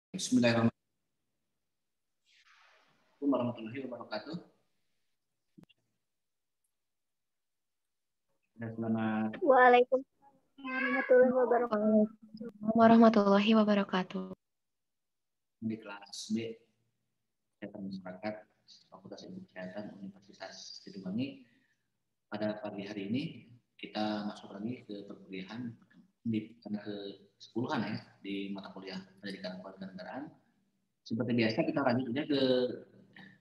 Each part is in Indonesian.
Bismillahirrahmanirrahim. Warahmatullahi wabarakatuh. Selamat. Waalaikumsalam warahmatullahi wabarakatuh. Warahmatullahi wabarakatuh. Di kelas B, Kesehatan Masyarakat, Fakultas Ilmu Kesehatan Universitas Situbangi. Pada pagi hari ini kita masuk lagi ke perkuliahan di ke-10-an ya di mata kuliah Pendidikan Kewarganegaraan. Seperti biasa kita lanjut aja ke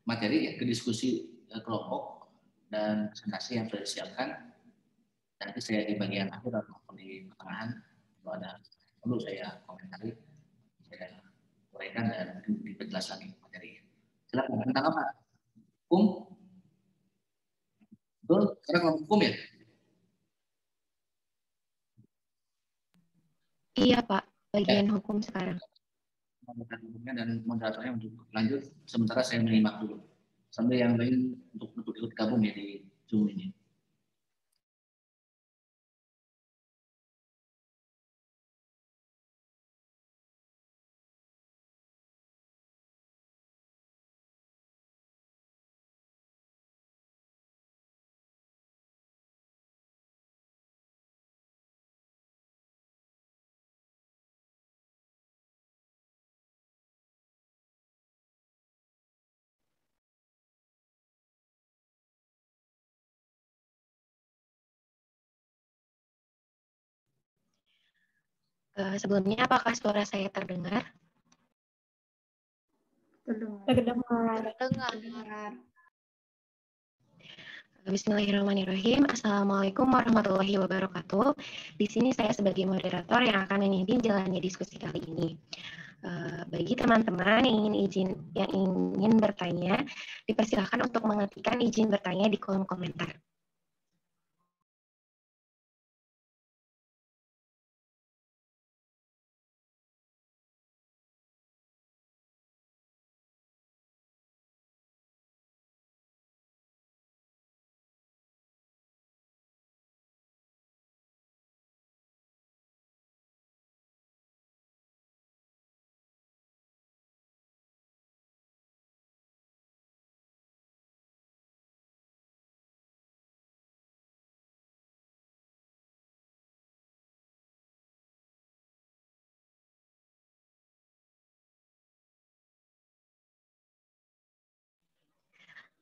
materi ya, ke diskusi kelompok dan presentasi yang sudah disiapkan. Nanti saya di bagian akhir atau di pertengahan kalau ada perlu saya komentari, saya uraikan dan diperjelas lagi materi. Silakan tentang apa? Hukum? Betul? Sekarang kalau hukum ya? Iya Pak, bagian hukum sekarang. Hukumnya dan moderatornya untuk lanjut. Sementara saya menyimak dulu. Sambil yang lain untuk ikut gabung ya di Zoom ini. Sebelumnya apakah suara saya terdengar? Terdengar. Bismillahirrahmanirrahim. Assalamualaikum warahmatullahi wabarakatuh. Di sini saya sebagai moderator yang akan memimpin jalannya diskusi kali ini. Bagi teman-teman yang ingin bertanya, dipersilakan untuk mengetikkan izin bertanya di kolom komentar.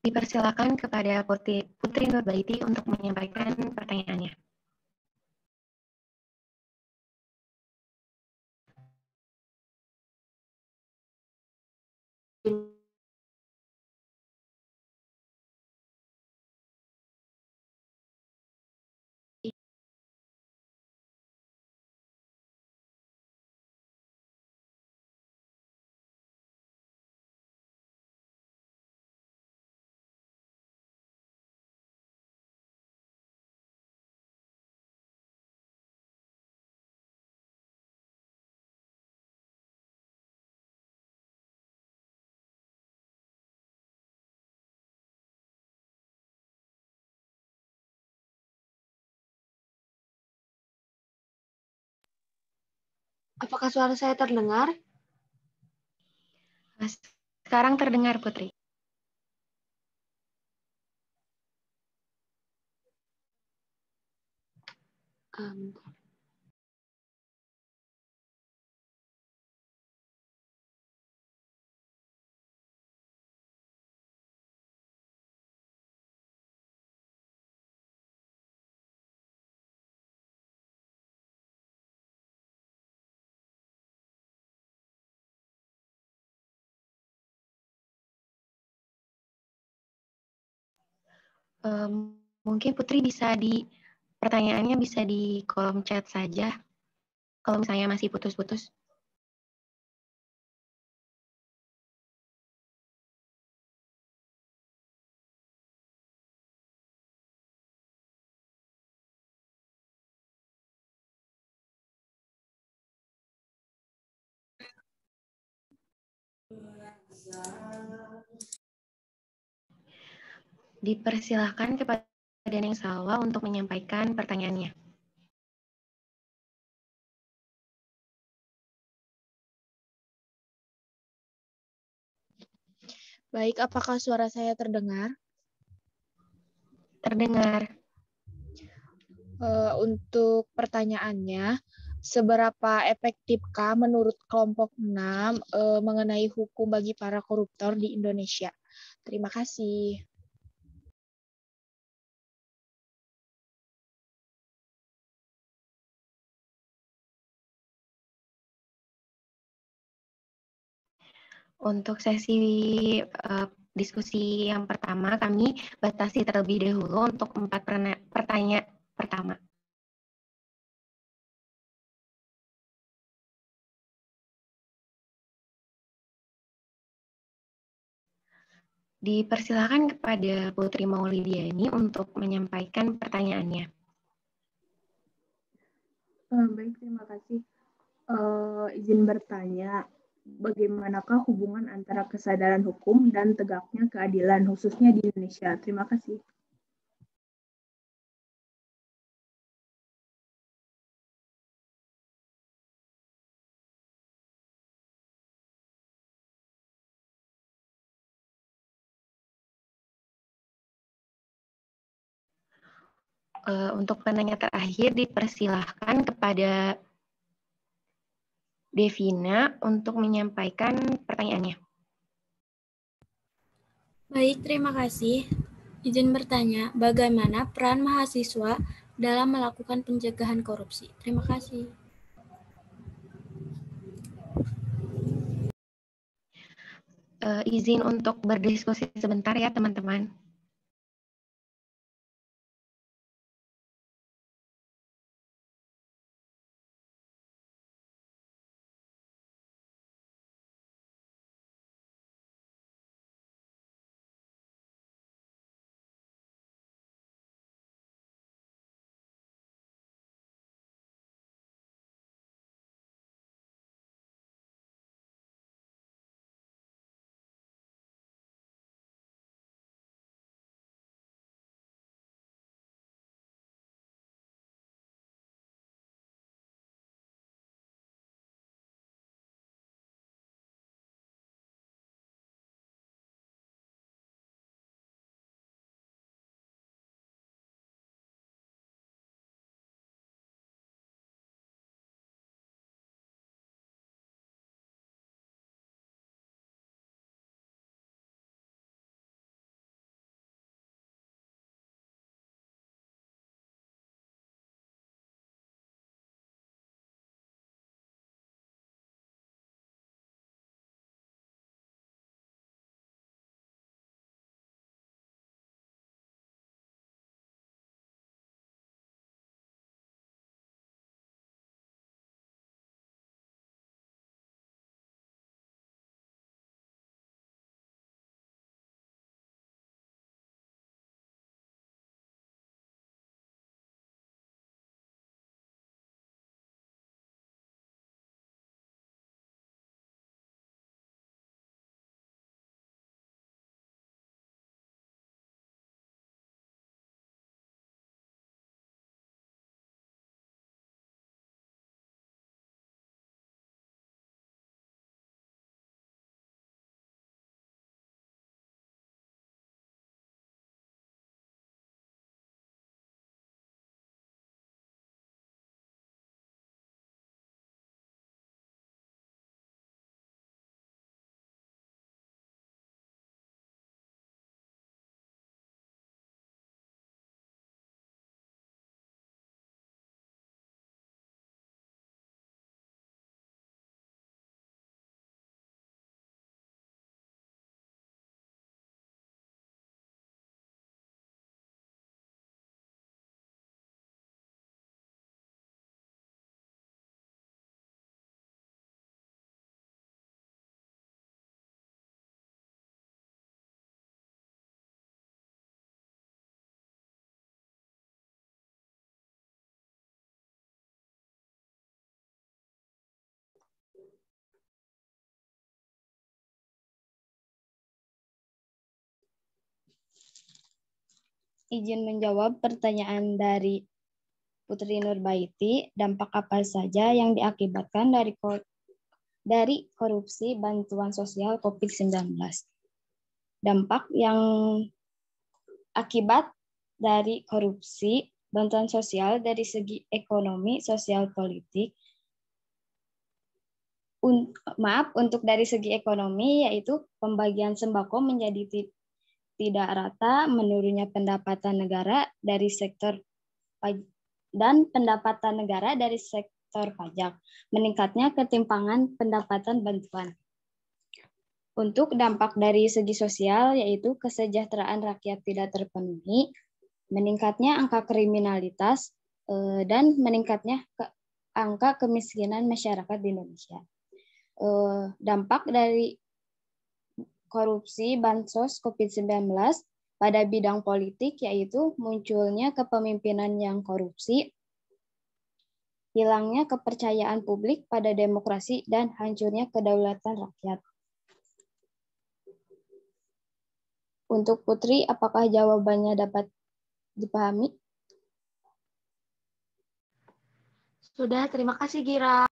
Dipersilakan kepada Putri Nurbaiti untuk menyampaikan pertanyaannya. Apakah suara saya terdengar? Sekarang terdengar, Putri. Mungkin Putri bisa pertanyaannya bisa di kolom chat saja, kalau misalnya masih putus-putus. Dipersilahkan kepada Neneng Salwa untuk menyampaikan pertanyaannya. Baik, apakah suara saya terdengar? Terdengar. Untuk pertanyaannya, seberapa efektifkah menurut kelompok 6 mengenai hukum bagi para koruptor di Indonesia? Terima kasih. Untuk sesi diskusi yang pertama, kami batasi terlebih dahulu untuk 4 pertanyaan pertama. Dipersilakan kepada Putri Maulidiani untuk menyampaikan pertanyaannya. Baik, terima kasih. Izin bertanya, bagaimanakah hubungan antara kesadaran hukum dan tegaknya keadilan, khususnya di Indonesia? Terima kasih. Untuk penanya terakhir, dipersilahkan kepada Devina untuk menyampaikan pertanyaannya. Baik, terima kasih. Izin bertanya, bagaimana peran mahasiswa dalam melakukan pencegahan korupsi? Terima kasih. Izin untuk berdiskusi sebentar ya, teman-teman. Izin menjawab pertanyaan dari Putri Nurbaiti, dampak apa saja yang diakibatkan dari korupsi bantuan sosial COVID-19? dampak yang akibat dari korupsi, bantuan sosial dari segi ekonomi, sosial, politik. Untuk dari segi ekonomi, yaitu pembagian sembako menjadi tidak rata, menurunnya pendapatan negara dari sektor dan pendapatan negara dari sektor pajak, meningkatnya ketimpangan pendapatan bantuan. Untuk dampak dari segi sosial, yaitu kesejahteraan rakyat tidak terpenuhi, meningkatnya angka kriminalitas, dan meningkatnya angka kemiskinan masyarakat di Indonesia. Dampak dari korupsi bansos COVID-19 pada bidang politik, yaitu munculnya kepemimpinan yang korupsi, hilangnya kepercayaan publik pada demokrasi, dan hancurnya kedaulatan rakyat. Untuk Putri, apakah jawabannya dapat dipahami? Sudah, terima kasih Gira.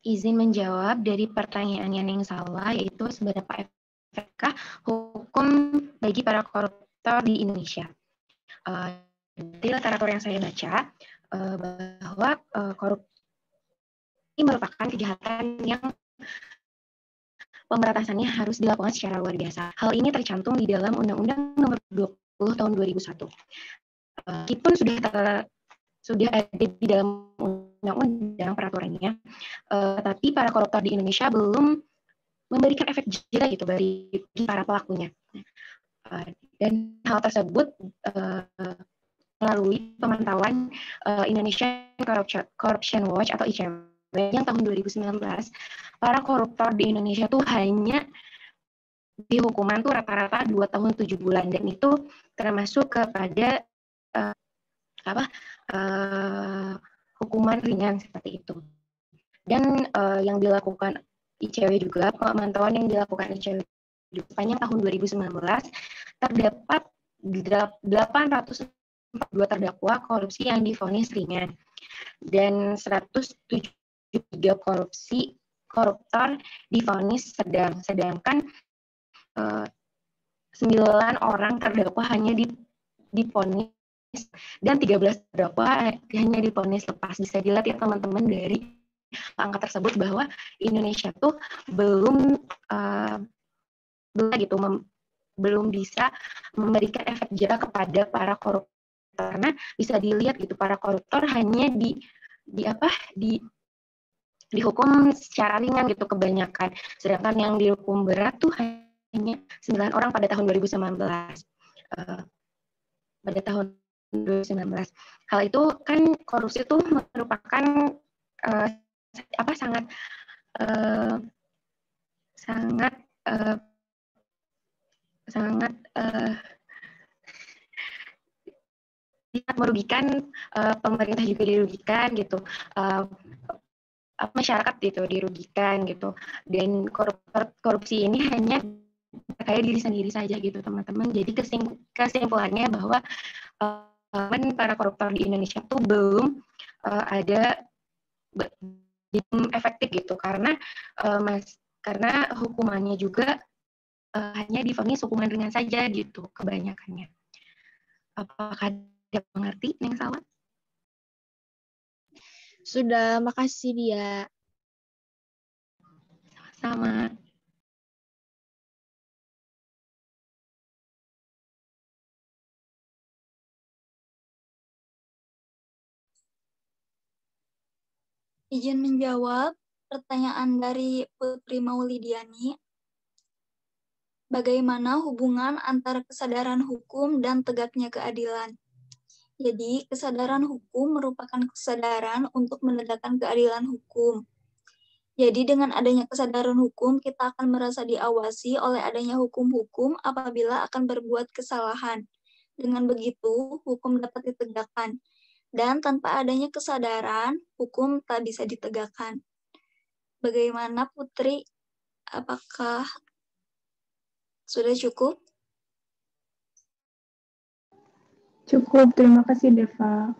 Izin menjawab dari pertanyaan yang salah, yaitu seberapa efektif hukum bagi para koruptor di Indonesia. Di literatur yang saya baca, bahwa korupsi merupakan kejahatan yang pemberantasannya harus dilakukan secara luar biasa. Hal ini tercantum di dalam Undang-Undang Nomor 20 Tahun 2001. Meskipun sudah ada di dalam undang-undang peraturannya, tapi para koruptor di Indonesia belum memberikan efek jerah gitu bagi para pelakunya. Dan hal tersebut melalui pemantauan Indonesian Corruption Watch atau ICW yang tahun 2019, para koruptor di Indonesia tuh hanya dihukuman tuh rata-rata 2 tahun 7 bulan, dan itu termasuk kepada hukuman ringan seperti itu. Dan yang dilakukan ICW juga, pemantauan yang dilakukan ICW sepanjang tahun 2019, terdapat 842 terdakwa korupsi yang divonis ringan dan 173 koruptor divonis sedang, sedangkan 9 orang terdakwa hanya divonis dan 13 terdakwa hanya divonis lepas. Bisa dilihat ya teman-teman dari angka tersebut bahwa Indonesia tuh belum bisa memberikan efek jerah kepada para koruptor, karena bisa dilihat gitu para koruptor hanya dihukum secara ringan gitu kebanyakan, sedangkan yang dihukum berat tuh hanya 9 orang pada tahun 2019. Pada tahun 2019. Hal itu kan korupsi itu merupakan sangat merugikan, pemerintah juga dirugikan gitu, masyarakat gitu dirugikan gitu, dan korupsi ini hanya kayak diri sendiri saja gitu teman-teman. Jadi kesimpulannya bahwa para koruptor di Indonesia tuh belum efektif gitu, karena hukumannya juga hanya divonis hukuman ringan saja gitu kebanyakannya. Apakah ada mengerti yang salah? Sudah, makasih dia. Sama. Izin menjawab pertanyaan dari Putri Maulidiani. Bagaimana hubungan antara kesadaran hukum dan tegaknya keadilan? Jadi, kesadaran hukum merupakan kesadaran untuk menegakkan keadilan hukum. Jadi, dengan adanya kesadaran hukum, kita akan merasa diawasi oleh adanya hukum-hukum apabila akan berbuat kesalahan. Dengan begitu, hukum dapat ditegakkan. Dan tanpa adanya kesadaran, hukum tak bisa ditegakkan. Bagaimana, Putri? Apakah sudah cukup? Cukup, terima kasih Deva.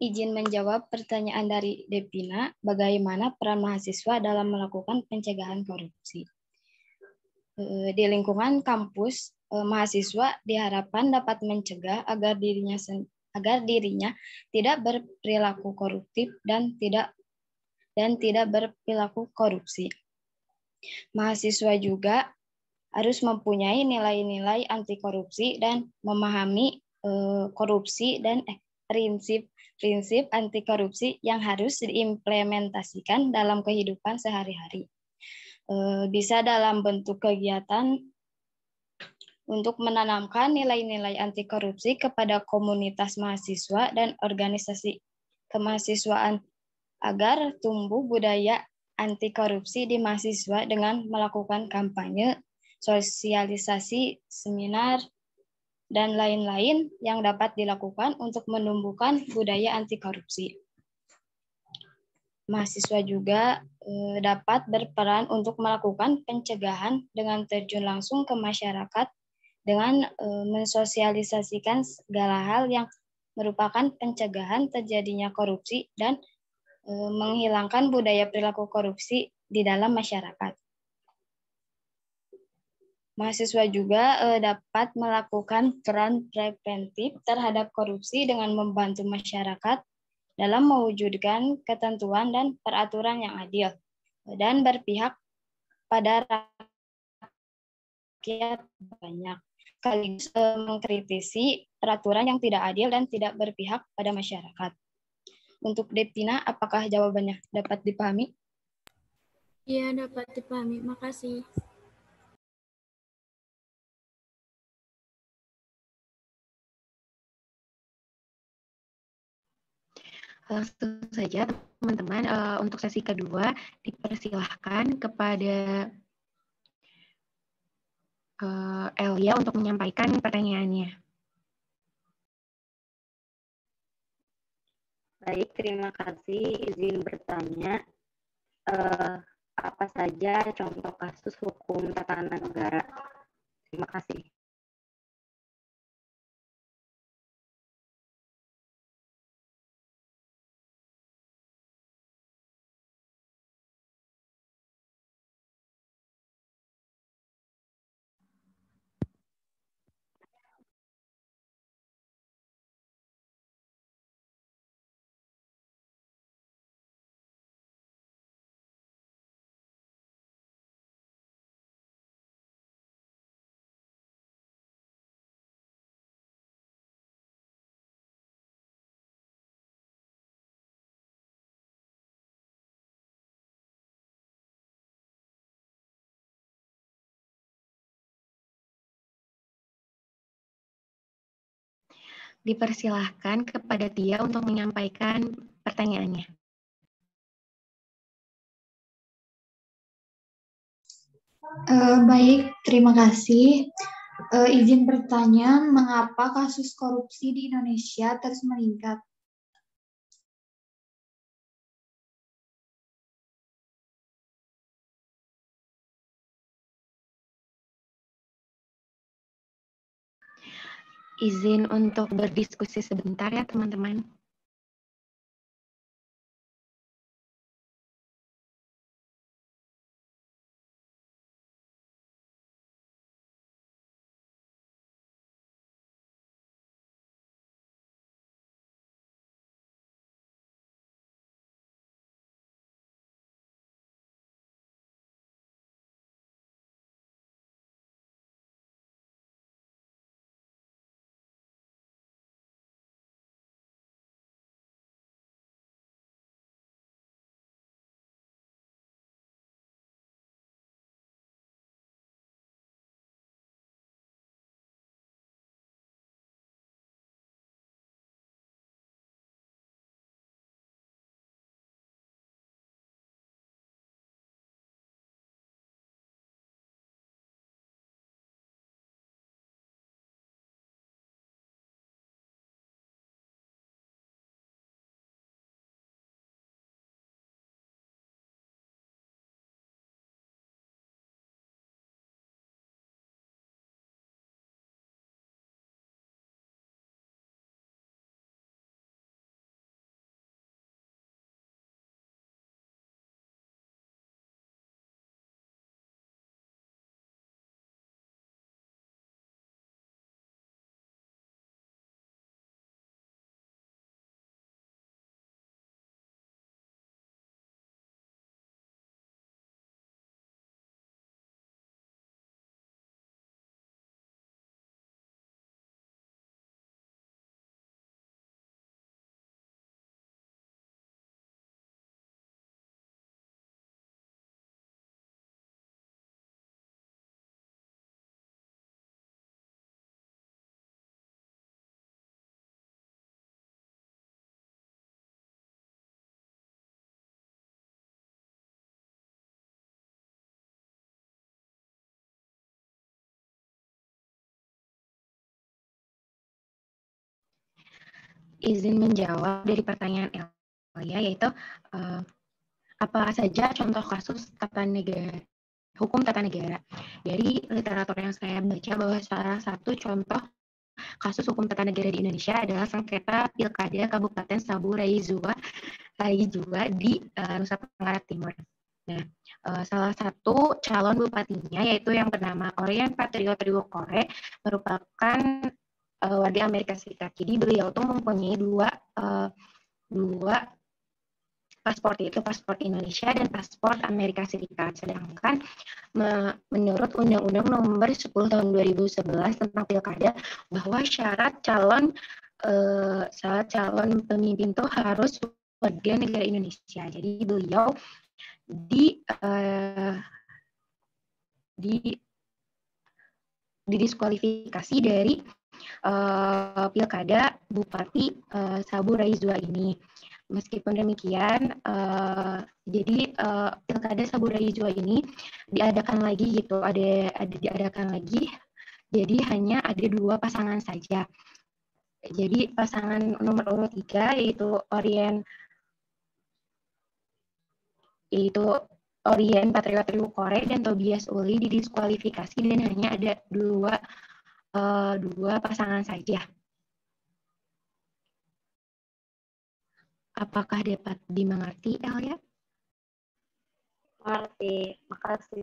Izin menjawab pertanyaan dari Devina, bagaimana peran mahasiswa dalam melakukan pencegahan korupsi? Di lingkungan kampus, mahasiswa diharapkan dapat mencegah agar dirinya tidak berperilaku koruptif dan tidak berperilaku korupsi. Mahasiswa juga harus mempunyai nilai-nilai anti korupsi dan memahami korupsi dan prinsip anti korupsi yang harus diimplementasikan dalam kehidupan sehari-hari. Bisa dalam bentuk kegiatan untuk menanamkan nilai-nilai anti korupsi kepada komunitas mahasiswa dan organisasi kemahasiswaan agar tumbuh budaya anti korupsi di mahasiswa dengan melakukan kampanye, sosialisasi, seminar, dan lain-lain yang dapat dilakukan untuk menumbuhkan budaya anti korupsi. Mahasiswa juga dapat berperan untuk melakukan pencegahan dengan terjun langsung ke masyarakat dengan mensosialisasikan segala hal yang merupakan pencegahan terjadinya korupsi dan menghilangkan budaya perilaku korupsi di dalam masyarakat. Mahasiswa juga dapat melakukan peran preventif terhadap korupsi dengan membantu masyarakat dalam mewujudkan ketentuan dan peraturan yang adil dan berpihak pada rakyat banyak, sekaligus mengkritisi peraturan yang tidak adil dan tidak berpihak pada masyarakat. Untuk Devina, apakah jawabannya dapat dipahami? Iya, dapat dipahami. Makasih. Langsung saja teman-teman, untuk sesi kedua dipersilahkan kepada Elia untuk menyampaikan pertanyaannya. Baik, terima kasih. Izin bertanya, apa saja contoh kasus hukum tata negara? Terima kasih. Dipersilahkan kepada Tia untuk menyampaikan pertanyaannya. Baik, terima kasih. Izin bertanya, mengapa kasus korupsi di Indonesia terus meningkat? Izin untuk berdiskusi sebentar ya teman-teman. Izin menjawab dari pertanyaan Elia, yaitu apa saja contoh kasus hukum tata negara. Dari literatur yang saya baca bahwa salah satu contoh kasus hukum tata negara di Indonesia adalah sengketa Pilkada Kabupaten Sabu Raijua di Nusa Tenggara Timur. Nah, salah satu calon bupatinya yaitu yang bernama Orien Patriot Riwokore merupakan warga Amerika Serikat. Jadi beliau tuh mempunyai dua paspor, yaitu paspor Indonesia dan paspor Amerika Serikat. Sedangkan menurut Undang-Undang Nomor 10 Tahun 2011 tentang Pilkada bahwa syarat calon pemimpin itu harus warga negara Indonesia. Jadi beliau didiskualifikasi dari Pilkada Bupati Sabu Raijua ini. Meskipun demikian, jadi Pilkada Sabu Raijua ini diadakan lagi gitu, diadakan lagi. Jadi hanya ada 2 pasangan saja. Jadi pasangan nomor urut 3 yaitu Orien Patriotri dan Tobias Uli didiskualifikasi dan hanya ada dua pasangan saja. Apakah dapat dimengerti, Elia? Mengerti, makasih.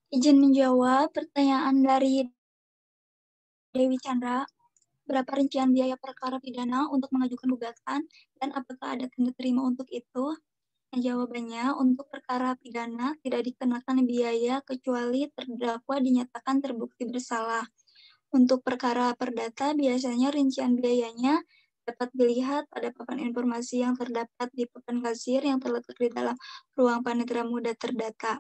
Izin menjawab pertanyaan dari Dewi Chandra. Berapa rincian biaya perkara pidana untuk mengajukan gugatan dan apakah ada tanda terima untuk itu? Jawabannya, untuk perkara pidana tidak dikenakan biaya kecuali terdakwa dinyatakan terbukti bersalah. Untuk perkara perdata, biasanya rincian biayanya dapat dilihat pada papan informasi yang terdapat di papan kasir yang terletak di dalam ruang panitera muda perdata.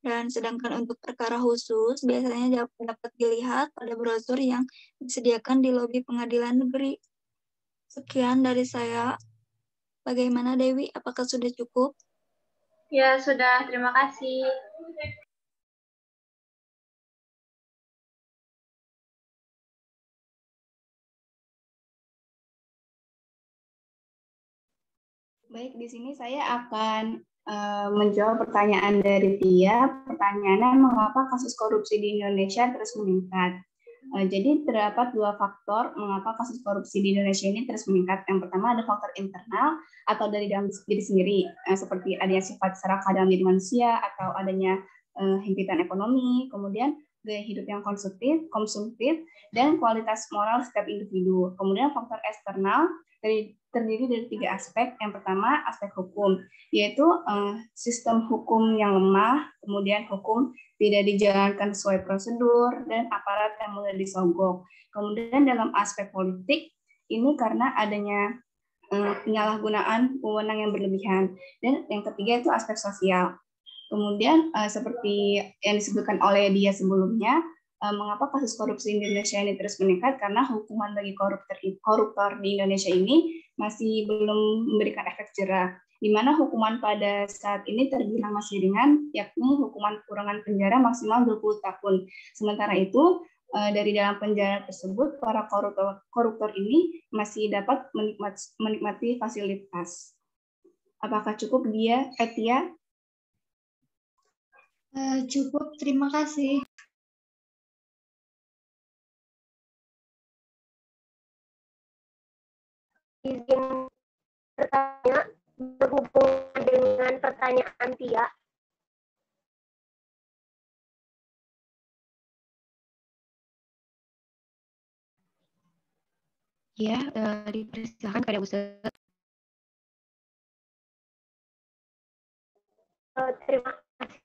Dan sedangkan untuk perkara khusus, biasanya dapat dilihat pada brosur yang disediakan di lobi pengadilan negeri. Sekian dari saya. Bagaimana Dewi? Apakah sudah cukup? Ya, sudah. Terima kasih. Baik, di sini saya akan menjawab pertanyaan dari Tia. Pertanyaannya, mengapa kasus korupsi di Indonesia terus meningkat? Jadi terdapat dua faktor mengapa kasus korupsi di Indonesia ini terus meningkat. Yang pertama ada faktor internal atau dari dalam diri sendiri, seperti adanya sifat serakah dalam diri manusia atau adanya himpitan ekonomi, kemudian gaya hidup yang konsumtif, dan kualitas moral setiap individu. Kemudian faktor eksternal terdiri dari tiga aspek. Yang pertama aspek hukum, yaitu sistem hukum yang lemah, kemudian hukum tidak dijalankan sesuai prosedur, dan aparat yang mulai disogok. Kemudian dalam aspek politik, ini karena adanya penyalahgunaan wewenang yang berlebihan. Dan yang ketiga itu aspek sosial. Kemudian seperti yang disebutkan oleh dia sebelumnya, mengapa kasus korupsi di Indonesia ini terus meningkat? Karena hukuman bagi koruptor di Indonesia ini masih belum memberikan efek jera, di mana hukuman pada saat ini terbilang masih ringan, yakni hukuman kurungan penjara maksimal 20 tahun. Sementara itu, dari dalam penjara tersebut, para koruptor ini masih dapat menikmati fasilitas. Apakah cukup Tia? Cukup, terima kasih. Izin bertanya berhubungan dengan pertanyaan Tia. Ya, dipersilakan kepada Ustaz. Terima kasih.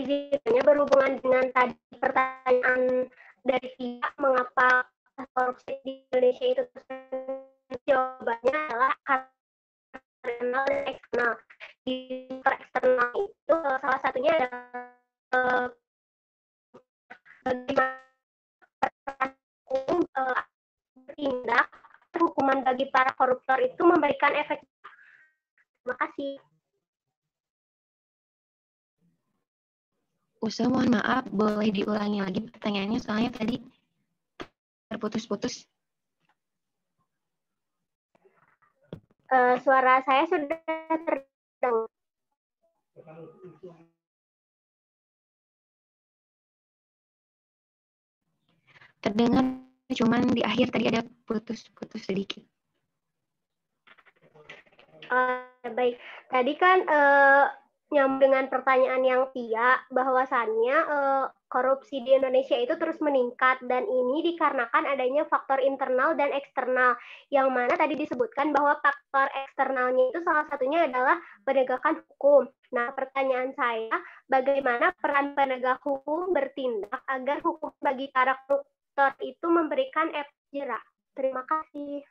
Izinnya berhubungan dengan tadi pertanyaan dari Tia, mengapa korupsi di Indonesia itu jawabannya adalah internal dan eksternal. Di eksternal itu salah satunya adalah bagaimana bertindak, hukuman bagi para koruptor itu memberikan efek. Terima kasih. Ustaz, mohon maaf, boleh diulangi lagi pertanyaannya, soalnya tadi terputus-putus. Suara saya sudah terdengar. Terdengar, cuman di akhir tadi ada putus-putus sedikit. Baik, tadi kan nyambung dengan pertanyaan yang Tia, bahwasannya korupsi di Indonesia itu terus meningkat, dan ini dikarenakan adanya faktor internal dan eksternal, yang mana tadi disebutkan bahwa faktor eksternalnya itu salah satunya adalah penegakan hukum. Nah, pertanyaan saya, bagaimana peran penegak hukum bertindak agar hukum bagi para koruptor itu memberikan efek jera? Terima kasih.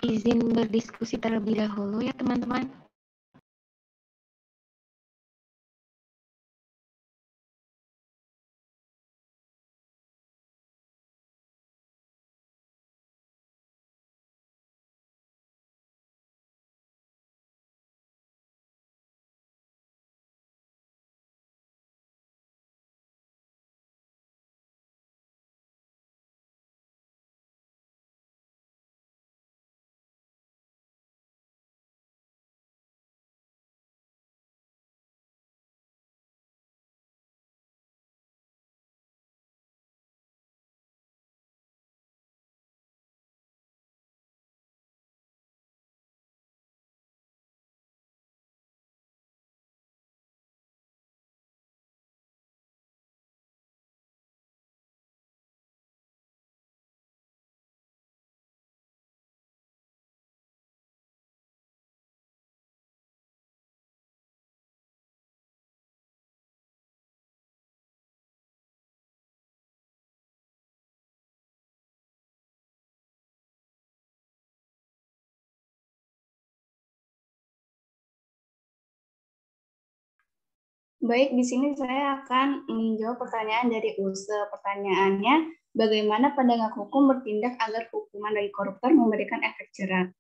izin berdiskusi terlebih dahulu ya teman-teman. Baik, di sini saya akan menjawab pertanyaan dari Use. Pertanyaannya, bagaimana penegak hukum bertindak agar hukuman bagi koruptor memberikan efek jerah?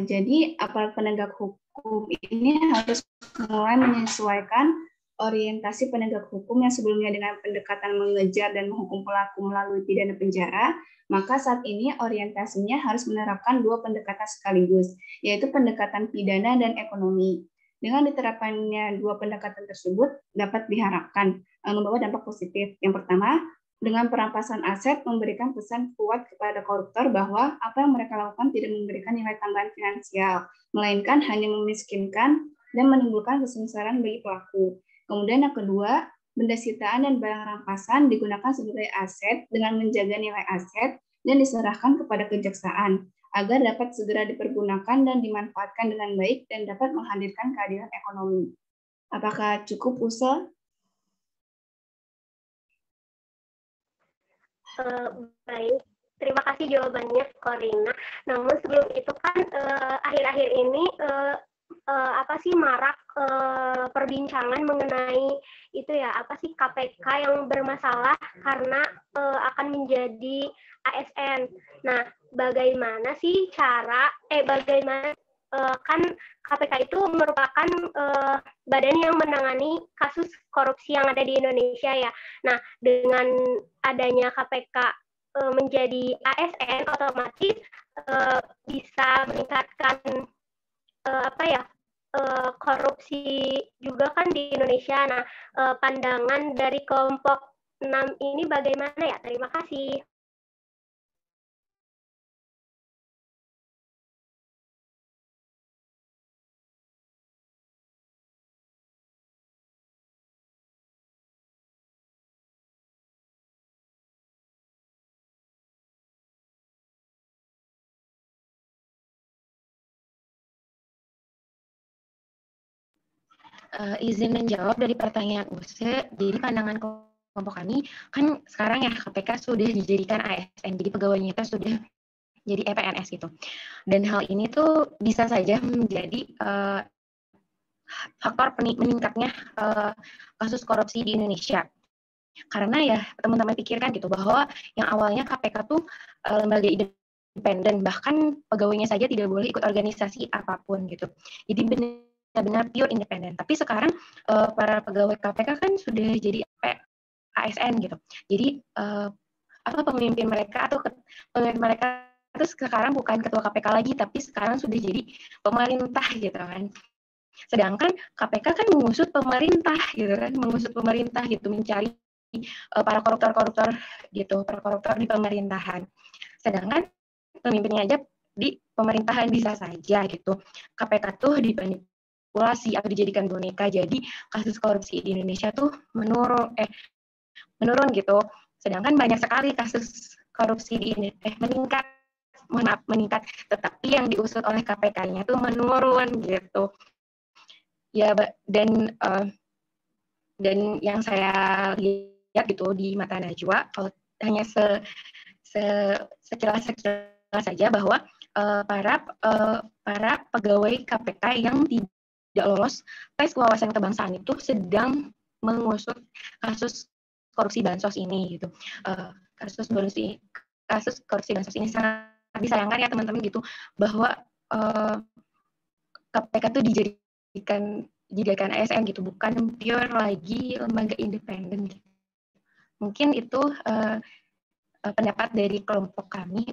Jadi, aparat penegak hukum ini harus mulai menyesuaikan orientasi penegak hukum yang sebelumnya dengan pendekatan mengejar dan menghukum pelaku melalui pidana penjara, maka saat ini orientasinya harus menerapkan dua pendekatan sekaligus, yaitu pendekatan pidana dan ekonomi. Dengan diterapkannya dua pendekatan tersebut dapat diharapkan membawa dampak positif. Yang pertama, dengan perampasan aset memberikan pesan kuat kepada koruptor bahwa apa yang mereka lakukan tidak memberikan nilai tambahan finansial, melainkan hanya memiskinkan dan menimbulkan kesengsaraan bagi pelaku. Kemudian yang kedua, benda sitaan dan barang rampasan digunakan sebagai aset dengan menjaga nilai aset dan diserahkan kepada kejaksaan agar dapat segera dipergunakan dan dimanfaatkan dengan baik dan dapat menghadirkan keadilan ekonomi. Apakah cukup, Usa? Baik, terima kasih jawabannya, Korina. Namun sebelum itu kan akhir-akhir ini marak perbincangan mengenai itu ya, KPK yang bermasalah karena akan menjadi ASN. Nah, bagaimana sih bagaimana kan KPK itu merupakan badan yang menangani kasus korupsi yang ada di Indonesia ya. Nah, dengan adanya KPK menjadi ASN, otomatis bisa meningkatkan korupsi juga kan di Indonesia. Nah, pandangan dari kelompok 6 ini bagaimana ya? Terima kasih. Izin menjawab dari pertanyaan Use. Jadi pandangan kelompok kami kan sekarang ya KPK sudah dijadikan ASN, jadi pegawainya itu sudah jadi PNS gitu. Dan hal ini tuh bisa saja menjadi faktor meningkatnya kasus korupsi di Indonesia. Karena ya teman-teman pikirkan gitu bahwa yang awalnya KPK tuh lembaga independen, bahkan pegawainya saja tidak boleh ikut organisasi apapun gitu. Jadi benar-benar pure independen. Tapi sekarang para pegawai KPK kan sudah jadi ASN gitu. Jadi pemimpin mereka itu sekarang bukan ketua KPK lagi, tapi sekarang sudah jadi pemerintah gitu kan. Sedangkan KPK kan mengusut pemerintah gitu, mencari para koruptor gitu, para koruptor di pemerintahan. Sedangkan pemimpinnya aja di pemerintahan bisa saja gitu. KPK tuh dimanipulasi atau dijadikan boneka. Jadi kasus korupsi di Indonesia tuh menurun gitu. Sedangkan banyak sekali kasus korupsi di meningkat, tetapi yang diusut oleh KPK-nya tuh menurun gitu. Ya, dan yang saya lihat gitu di mata Najwa, kalau hanya sekilas saja bahwa para pegawai KPK yang tidak lolos tes wawasan kebangsaan itu sedang mengusut kasus korupsi bansos ini gitu. Kasus korupsi bansos ini sangat disayangkan ya teman-teman gitu, bahwa KPK itu dijadikan ASN gitu, bukan pure lagi lembaga independen gitu. Mungkin itu pendapat dari kelompok kami.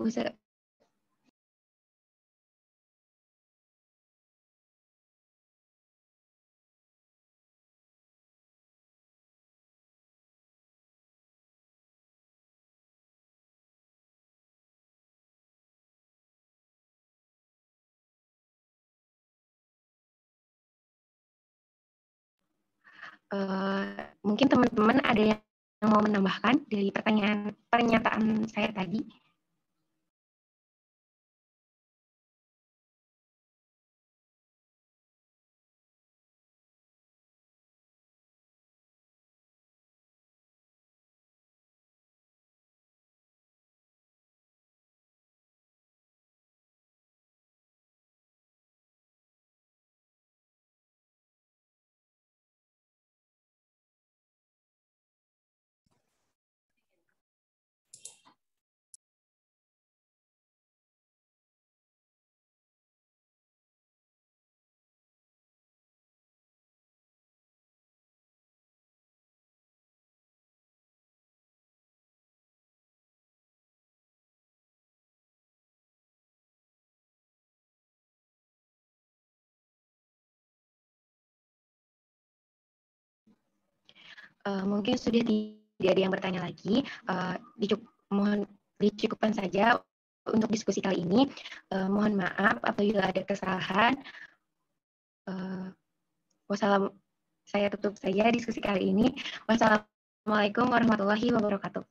Mungkin teman-teman ada yang mau menambahkan dari pernyataan saya tadi? Mungkin sudah tidak ada yang bertanya lagi. Mohon dicukupkan saja untuk diskusi kali ini. Mohon maaf apabila ada kesalahan. Saya tutup saja diskusi kali ini. Wassalamualaikum warahmatullahi wabarakatuh.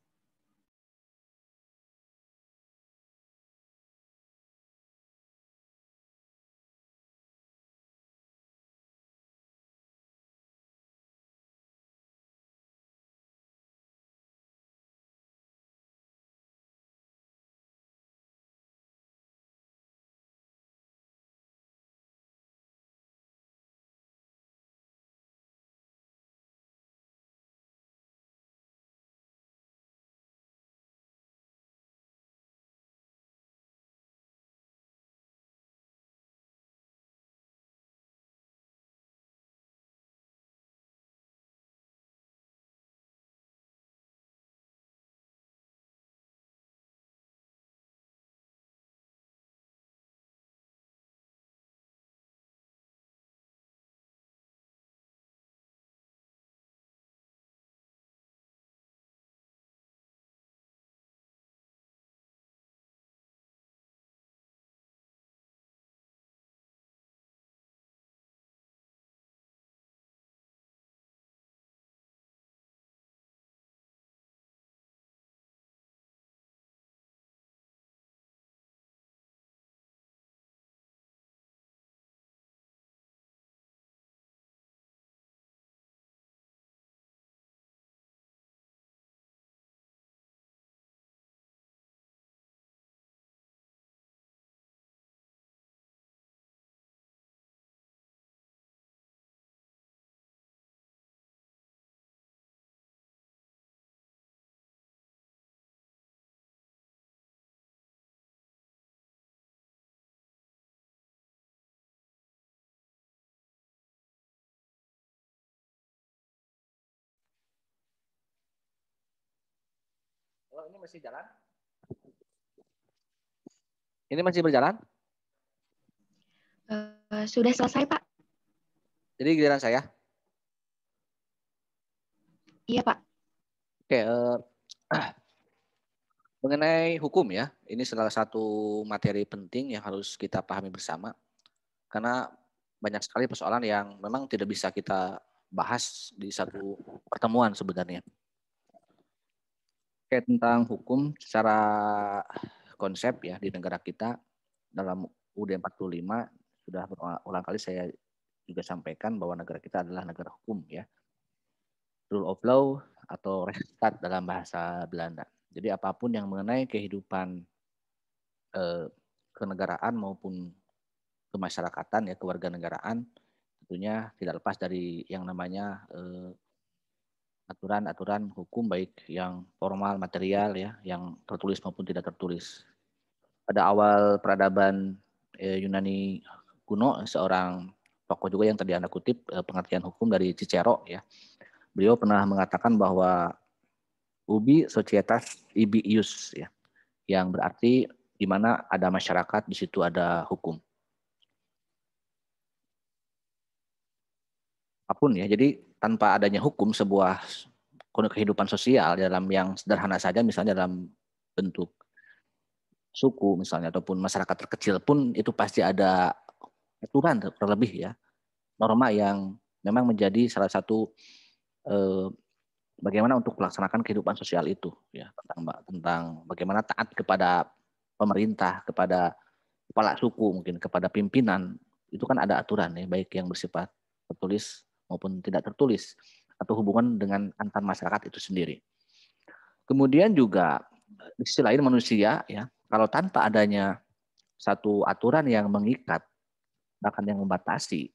Halo, ini masih jalan? Ini masih berjalan? Sudah selesai, Pak. Jadi giliran saya? Iya, Pak. Oke, mengenai hukum ya, ini salah satu materi penting yang harus kita pahami bersama. Karena banyak sekali persoalan yang memang tidak bisa kita bahas di satu pertemuan sebenarnya. Oke, tentang hukum secara konsep ya di negara kita dalam UUD 45 sudah berulang kali saya juga sampaikan bahwa negara kita adalah negara hukum ya. Rule of law atau rechtsstaat dalam bahasa Belanda. Jadi apapun yang mengenai kehidupan kenegaraan maupun kemasyarakatan ya, kewarganegaraan, tentunya tidak lepas dari yang namanya aturan-aturan hukum baik yang formal, material ya, yang tertulis maupun tidak tertulis. Pada awal peradaban Yunani kuno, seorang tokoh juga yang tadi Anda kutip pengertian hukum dari Cicero ya. Beliau pernah mengatakan bahwa ubi societas ibi ius ya, yang berarti di mana ada masyarakat, di situ ada hukum. Apapun ya, jadi tanpa adanya hukum, sebuah kehidupan sosial dalam yang sederhana saja, misalnya dalam bentuk suku misalnya, ataupun masyarakat terkecil pun, itu pasti ada aturan terlebih ya, norma yang memang menjadi salah satu bagaimana untuk melaksanakan kehidupan sosial itu ya, tentang bagaimana taat kepada pemerintah, kepada kepala suku, mungkin kepada pimpinan, itu kan ada aturan ya, baik yang bersifat tertulis maupun tidak tertulis, atau hubungan dengan antar masyarakat itu sendiri. Kemudian juga di sisi lain manusia ya, kalau tanpa adanya satu aturan yang mengikat, bahkan yang membatasi,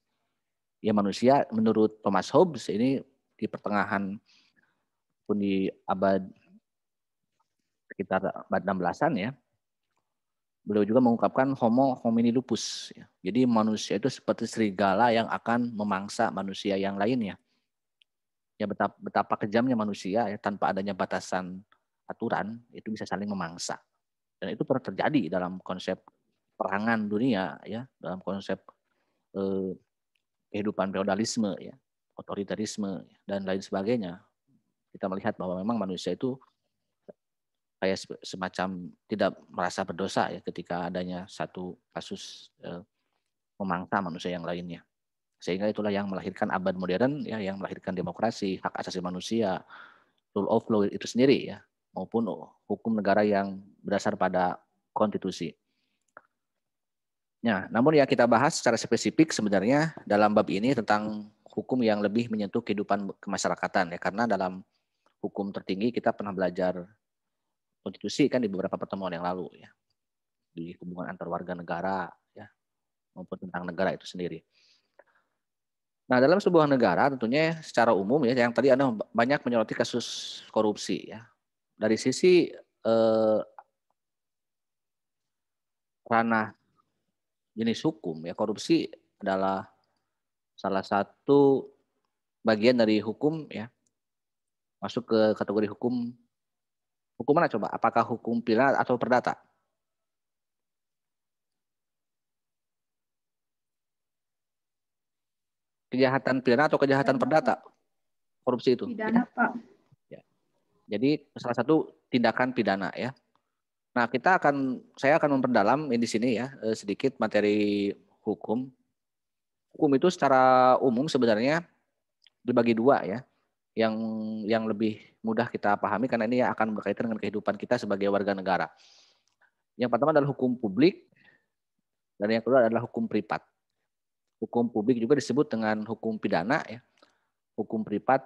ya manusia menurut Thomas Hobbes ini di pertengahan pun di abad sekitar abad 16-an ya, beliau juga mengungkapkan homo homini lupus. Ya. Jadi manusia itu seperti serigala yang akan memangsa manusia yang lainnya. Ya betapa kejamnya manusia ya, tanpa adanya batasan aturan itu bisa saling memangsa. Dan itu pernah terjadi dalam konsep perangan dunia ya, dalam konsep kehidupan feodalisme ya, otoritarisme dan lain sebagainya. Kita melihat bahwa memang manusia itu kayak semacam tidak merasa berdosa ya ketika adanya satu kasus memangsa manusia yang lainnya. Sehingga itulah yang melahirkan abad modern ya, yang melahirkan demokrasi, hak asasi manusia, rule of law itu sendiri ya, maupun hukum negara yang berdasar pada konstitusi. Nah, namun ya kita bahas secara spesifik sebenarnya dalam bab ini tentang hukum yang lebih menyentuh kehidupan kemasyarakatan ya, karena dalam hukum tertinggi kita pernah belajar konstitusi kan di beberapa pertemuan yang lalu ya, di hubungan antar warga negara ya, maupun tentang negara itu sendiri. Nah, dalam sebuah negara tentunya secara umum ya, yang tadi Anda banyak menyoroti kasus korupsi ya. Dari sisi ranah jenis hukum ya, korupsi adalah salah satu bagian dari hukum ya, masuk ke kategori hukum mana coba? Apakah hukum pidana atau perdata? Kejahatan pidana atau kejahatan perdata? Korupsi itu. Pidana, Pak. Ya. Jadi salah satu tindakan pidana ya. Nah, saya akan memperdalam di sini ya sedikit materi hukum. Hukum itu secara umum sebenarnya dibagi dua ya. Yang lebih mudah kita pahami karena ini akan berkaitan dengan kehidupan kita sebagai warga negara. Yang pertama adalah hukum publik dan yang kedua adalah hukum privat. Hukum publik juga disebut dengan hukum pidana ya. Hukum privat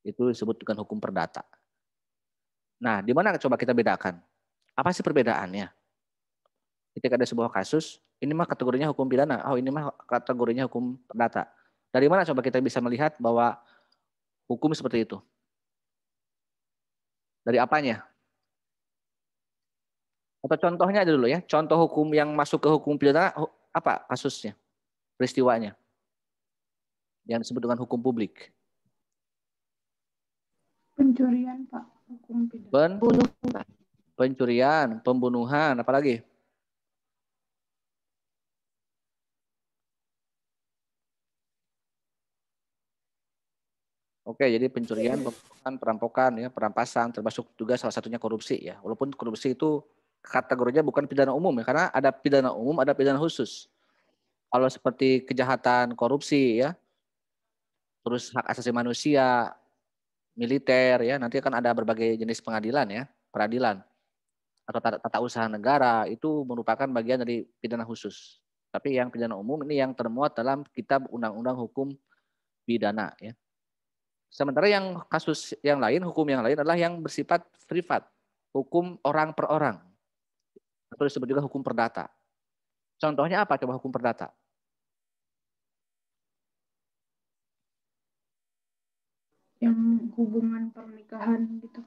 itu disebut dengan hukum perdata. Nah, di mana coba kita bedakan? Apa sih perbedaannya? Ketika ada sebuah kasus, ini mah kategorinya hukum pidana, oh ini mah kategorinya hukum perdata. Dari mana coba kita bisa melihat bahwa hukum seperti itu? Dari apanya? Atau contohnya aja dulu ya. Contoh hukum yang masuk ke hukum pidana apa kasusnya? Peristiwanya yang disebut dengan hukum publik. Pencurian, Pak. Hukum pidana. Pencurian, pembunuhan, apalagi? Oke, jadi pencurian, pembunuhan, perampokan, ya, perampasan, termasuk juga salah satunya korupsi ya. Walaupun korupsi itu kategorinya bukan pidana umum ya, karena ada pidana umum, ada pidana khusus. Kalau seperti kejahatan korupsi ya, terus hak asasi manusia, militer ya, nanti akan ada berbagai jenis pengadilan ya, peradilan atau tata usaha negara itu merupakan bagian dari pidana khusus. Tapi yang pidana umum ini yang termuat dalam Kitab Undang-Undang Hukum Pidana ya. Sementara yang kasus yang lain, hukum yang lain adalah yang bersifat privat, hukum orang per orang atau atau disebut juga hukum perdata. Contohnya apa coba hukum perdata? Yang hubungan pernikahan gitu,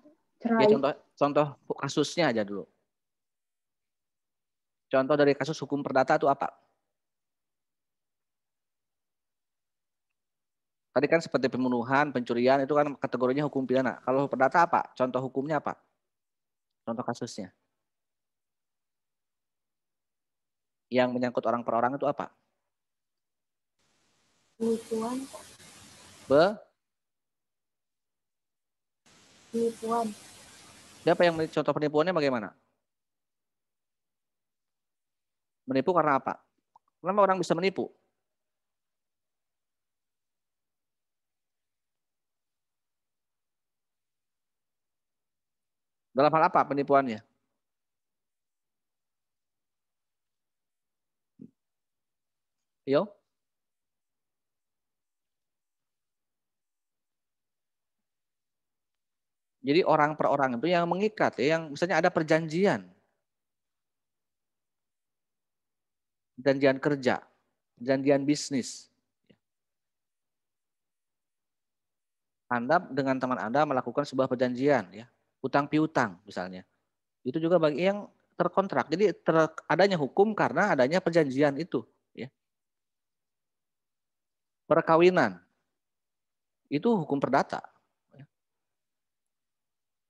Ya, cerai. contoh kasusnya aja dulu. Contoh dari kasus hukum perdata itu apa? Tadi kan seperti pembunuhan, pencurian, itu kan kategorinya hukum pidana. Kalau perdata apa? Contoh hukumnya apa? Contoh kasusnya. Yang menyangkut orang per orang itu apa? Penipuan. Penipuan. Siapa yang contoh penipuannya bagaimana? Menipu karena apa? Kenapa orang bisa menipu? Dalam hal apa penipuannya? Yo? Jadi orang per orang itu yang mengikat, ya, yang misalnya ada perjanjian kerja, perjanjian bisnis. Anda dengan teman Anda melakukan sebuah perjanjian, ya, utang piutang misalnya. Itu juga bagi yang terkontrak. Jadi adanya hukum karena adanya perjanjian itu. Ya. Perkawinan itu hukum perdata. Ya.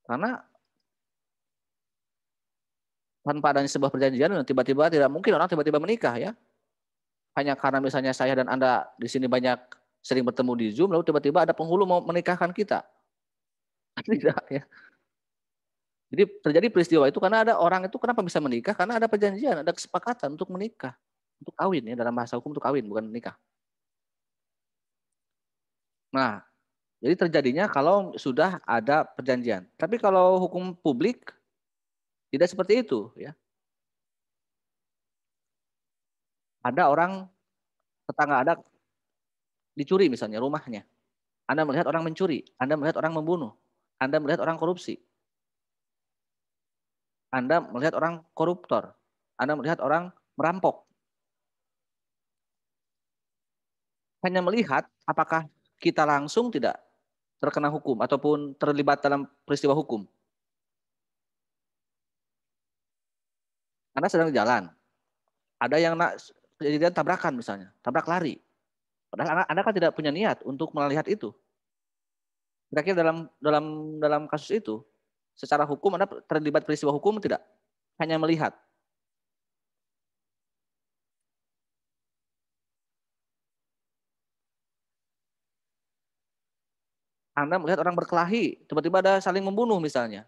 Karena tanpa adanya sebuah perjanjian, tiba-tiba tidak mungkin orang tiba-tiba menikah, ya. Hanya karena misalnya saya dan Anda di sini banyak sering bertemu di Zoom, lalu tiba-tiba ada penghulu mau menikahkan kita. Tidak, ya. Jadi terjadi peristiwa itu karena ada orang itu kenapa bisa menikah? Karena ada perjanjian, ada kesepakatan untuk menikah, untuk kawin, ya, dalam bahasa hukum untuk kawin, bukan menikah. Nah, jadi terjadinya kalau sudah ada perjanjian. Tapi kalau hukum publik tidak seperti itu, ya. Ada orang tetangga Anda dicuri misalnya rumahnya. Anda melihat orang mencuri, Anda melihat orang membunuh, Anda melihat orang korupsi. Anda melihat orang koruptor, Anda melihat orang merampok. Hanya melihat apakah kita langsung tidak terkena hukum ataupun terlibat dalam peristiwa hukum. Anda sedang jalan, ada yang kejadian tabrakan misalnya, tabrak lari. Padahal Anda kan tidak punya niat untuk melihat itu. Kira-kira dalam kasus itu, secara hukum Anda terlibat peristiwa hukum tidak? Hanya melihat. Anda melihat orang berkelahi, tiba-tiba ada saling membunuh misalnya.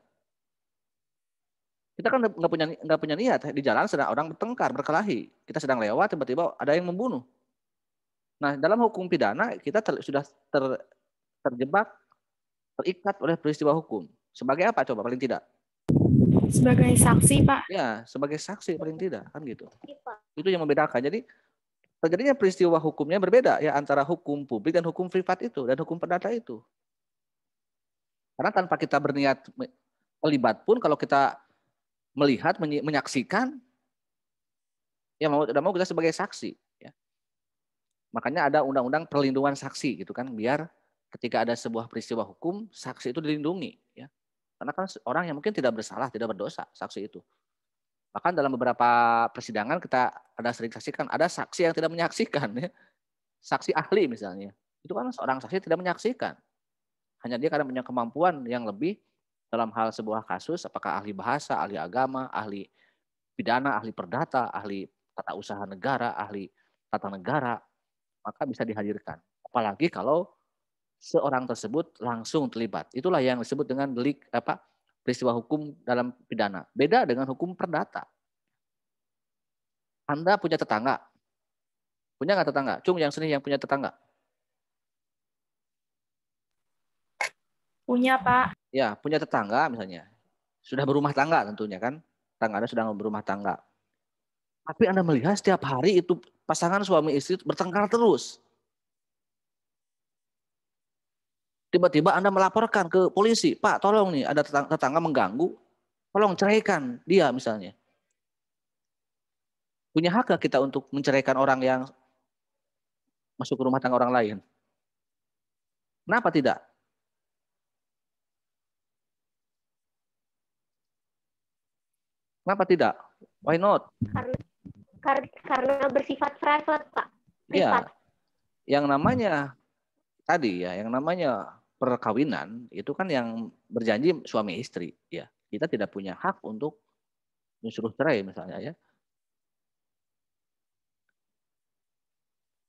Kita kan nggak punya niat, di jalan sedang orang bertengkar, berkelahi. Kita sedang lewat, tiba-tiba ada yang membunuh. Nah, dalam hukum pidana kita sudah terjebak, terikat oleh peristiwa hukum. Sebagai apa coba paling tidak? Sebagai saksi, Pak. Ya, sebagai saksi paling tidak, kan gitu. Itu yang membedakan. Jadi terjadinya peristiwa hukumnya berbeda ya antara hukum publik dan hukum privat itu dan hukum perdata itu. Karena tanpa kita berniat terlibat pun kalau kita melihat, menyaksikan, ya mau tidak mau kita sebagai saksi. Ya. Makanya ada undang-undang perlindungan saksi gitu kan, biar ketika ada sebuah peristiwa hukum, saksi itu dilindungi. Ya. Karena kan orang yang mungkin tidak bersalah, tidak berdosa, saksi itu. Bahkan dalam beberapa persidangan kita ada sering saksikan, ada saksi yang tidak menyaksikan. Ya. Saksi ahli misalnya, itu kan seorang saksi tidak menyaksikan. Hanya dia karena punya kemampuan yang lebih dalam hal sebuah kasus, apakah ahli bahasa, ahli agama, ahli pidana, ahli perdata, ahli tata usaha negara, ahli tata negara, maka bisa dihadirkan. Apalagi kalau seorang tersebut langsung terlibat. Itulah yang disebut dengan delik peristiwa hukum dalam pidana. Beda dengan hukum perdata. Anda punya tetangga. Punya nggak tetangga? Cung yang sini yang punya tetangga. Punya, Pak. Ya, punya tetangga misalnya. Sudah berumah tangga tentunya kan. Tetangga Anda sudah berumah tangga. Tapi Anda melihat setiap hari itu pasangan suami istri bertengkar terus. Tiba-tiba Anda melaporkan ke polisi. Pak, tolong nih ada tetangga mengganggu. Tolong ceraikan dia misalnya. Punya hak nggak kita untuk menceraikan orang yang masuk ke rumah tangga orang lain? Kenapa tidak? Kenapa tidak? Why not? Karena bersifat private, Pak. Ya, Privat. yang namanya tadi ya, yang namanya perkawinan itu kan yang berjanji suami istri, ya. Kita tidak punya hak untuk menyuruh cerai misalnya ya.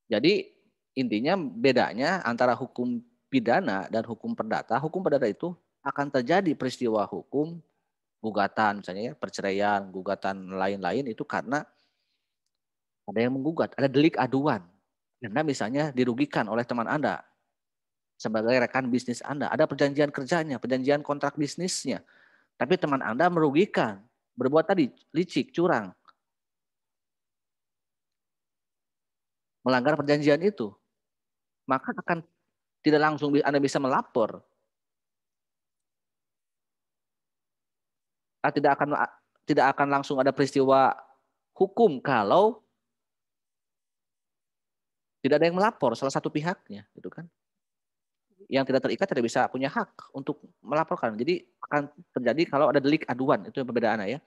Jadi intinya bedanya antara hukum pidana dan hukum perdata. Hukum perdata itu akan terjadi peristiwa hukum, gugatan misalnya ya, perceraian, gugatan lain-lain itu karena ada yang menggugat, ada delik aduan. Anda misalnya dirugikan oleh teman Anda sebagai rekan bisnis Anda, ada perjanjian kerjanya, perjanjian kontrak bisnisnya. Tapi teman Anda merugikan, berbuat tadi licik, curang. Melanggar perjanjian itu. Maka akan tidak langsung Anda bisa melapor. Tidak akan langsung ada peristiwa hukum kalau tidak ada yang melapor salah satu pihaknya, gitu kan? Yang tidak terikat tidak bisa punya hak untuk melaporkan. Jadi akan terjadi kalau ada delik aduan, itu yang perbedaannya ya.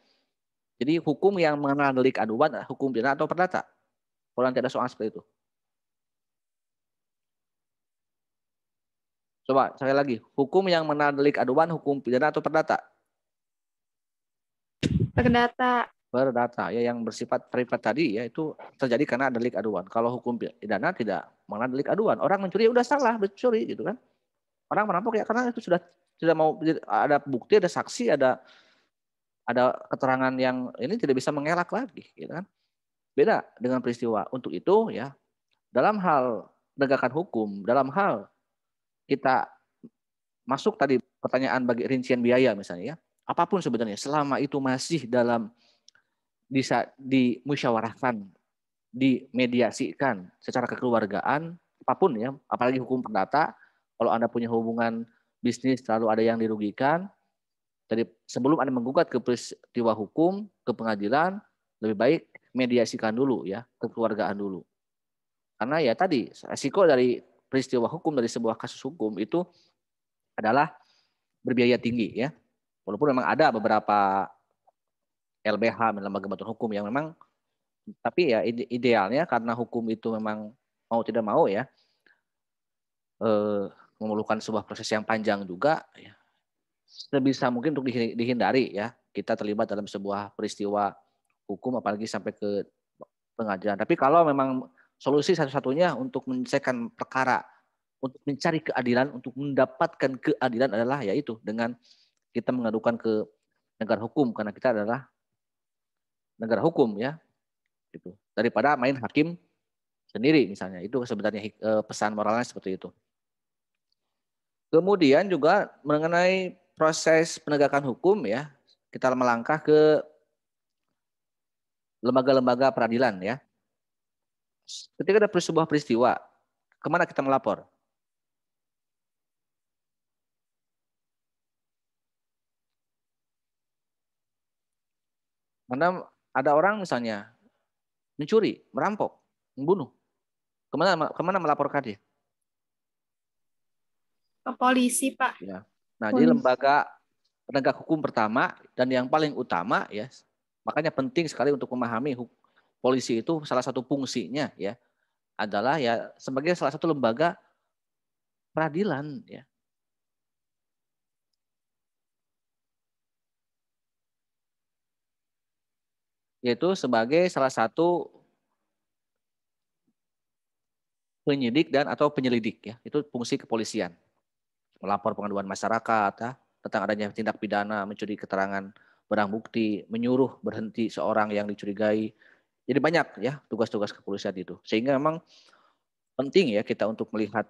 Jadi hukum yang mengenal delik aduan, hukum pidana atau perdata. Kalau nanti ada soal seperti itu. Coba sekali lagi, hukum yang mengenal delik aduan, hukum pidana atau perdata? Perdata. Perdata ya, yang bersifat privat tadi ya itu terjadi karena ada delik aduan. Kalau hukum pidana tidak mengenal delik aduan. Orang mencuri udah salah mencuri gitu kan. Orang merampok ya karena itu sudah tidak mau ada bukti, ada saksi, ada keterangan yang ini tidak bisa mengelak lagi gitu kan. Beda dengan peristiwa. Untuk itu ya dalam hal penegakan hukum, dalam hal kita masuk tadi pertanyaan bagi rincian biaya misalnya ya. Apapun sebenarnya selama itu masih dalam bisa dimusyawarahkan, dimediasikan secara kekeluargaan, apapun ya, apalagi hukum perdata, kalau Anda punya hubungan bisnis selalu ada yang dirugikan, jadi sebelum Anda menggugat ke peristiwa hukum, ke pengadilan, lebih baik mediasikan dulu ya, kekeluargaan dulu. Karena ya tadi, resiko dari peristiwa hukum, dari sebuah kasus hukum itu adalah berbiaya tinggi ya. Walaupun memang ada beberapa LBH, lembaga bantuan hukum yang memang, tapi ya idealnya karena hukum itu memang mau tidak mau ya memerlukan sebuah proses yang panjang juga ya, sebisa mungkin untuk dihindari ya kita terlibat dalam sebuah peristiwa hukum apalagi sampai ke pengadilan. Tapi kalau memang solusi satu-satunya untuk menyelesaikan perkara, untuk mencari keadilan, untuk mendapatkan keadilan adalah yaitu dengan kita mengadukan ke negara hukum karena kita adalah negara hukum ya, gitu. Daripada main hakim sendiri misalnya, itu sebenarnya pesan moralnya seperti itu. Kemudian juga mengenai proses penegakan hukum ya, kita melangkah ke lembaga-lembaga peradilan ya. Ketika ada sebuah peristiwa, kemana kita melapor? Karena ada orang misalnya mencuri, merampok, membunuh. Kemana melaporkan dia? Ke polisi, Pak. Ya. Nah, jadi lembaga penegak hukum pertama dan yang paling utama ya, makanya penting sekali untuk memahami polisi itu salah satu fungsinya ya adalah ya sebagai salah satu lembaga peradilan ya. Yaitu sebagai salah satu penyidik dan atau penyelidik ya, itu fungsi kepolisian. Melapor pengaduan masyarakat ya, tentang adanya tindak pidana, mencuri keterangan barang bukti, menyuruh berhenti seorang yang dicurigai. Jadi banyak ya tugas-tugas kepolisian itu. Sehingga memang penting ya kita untuk melihat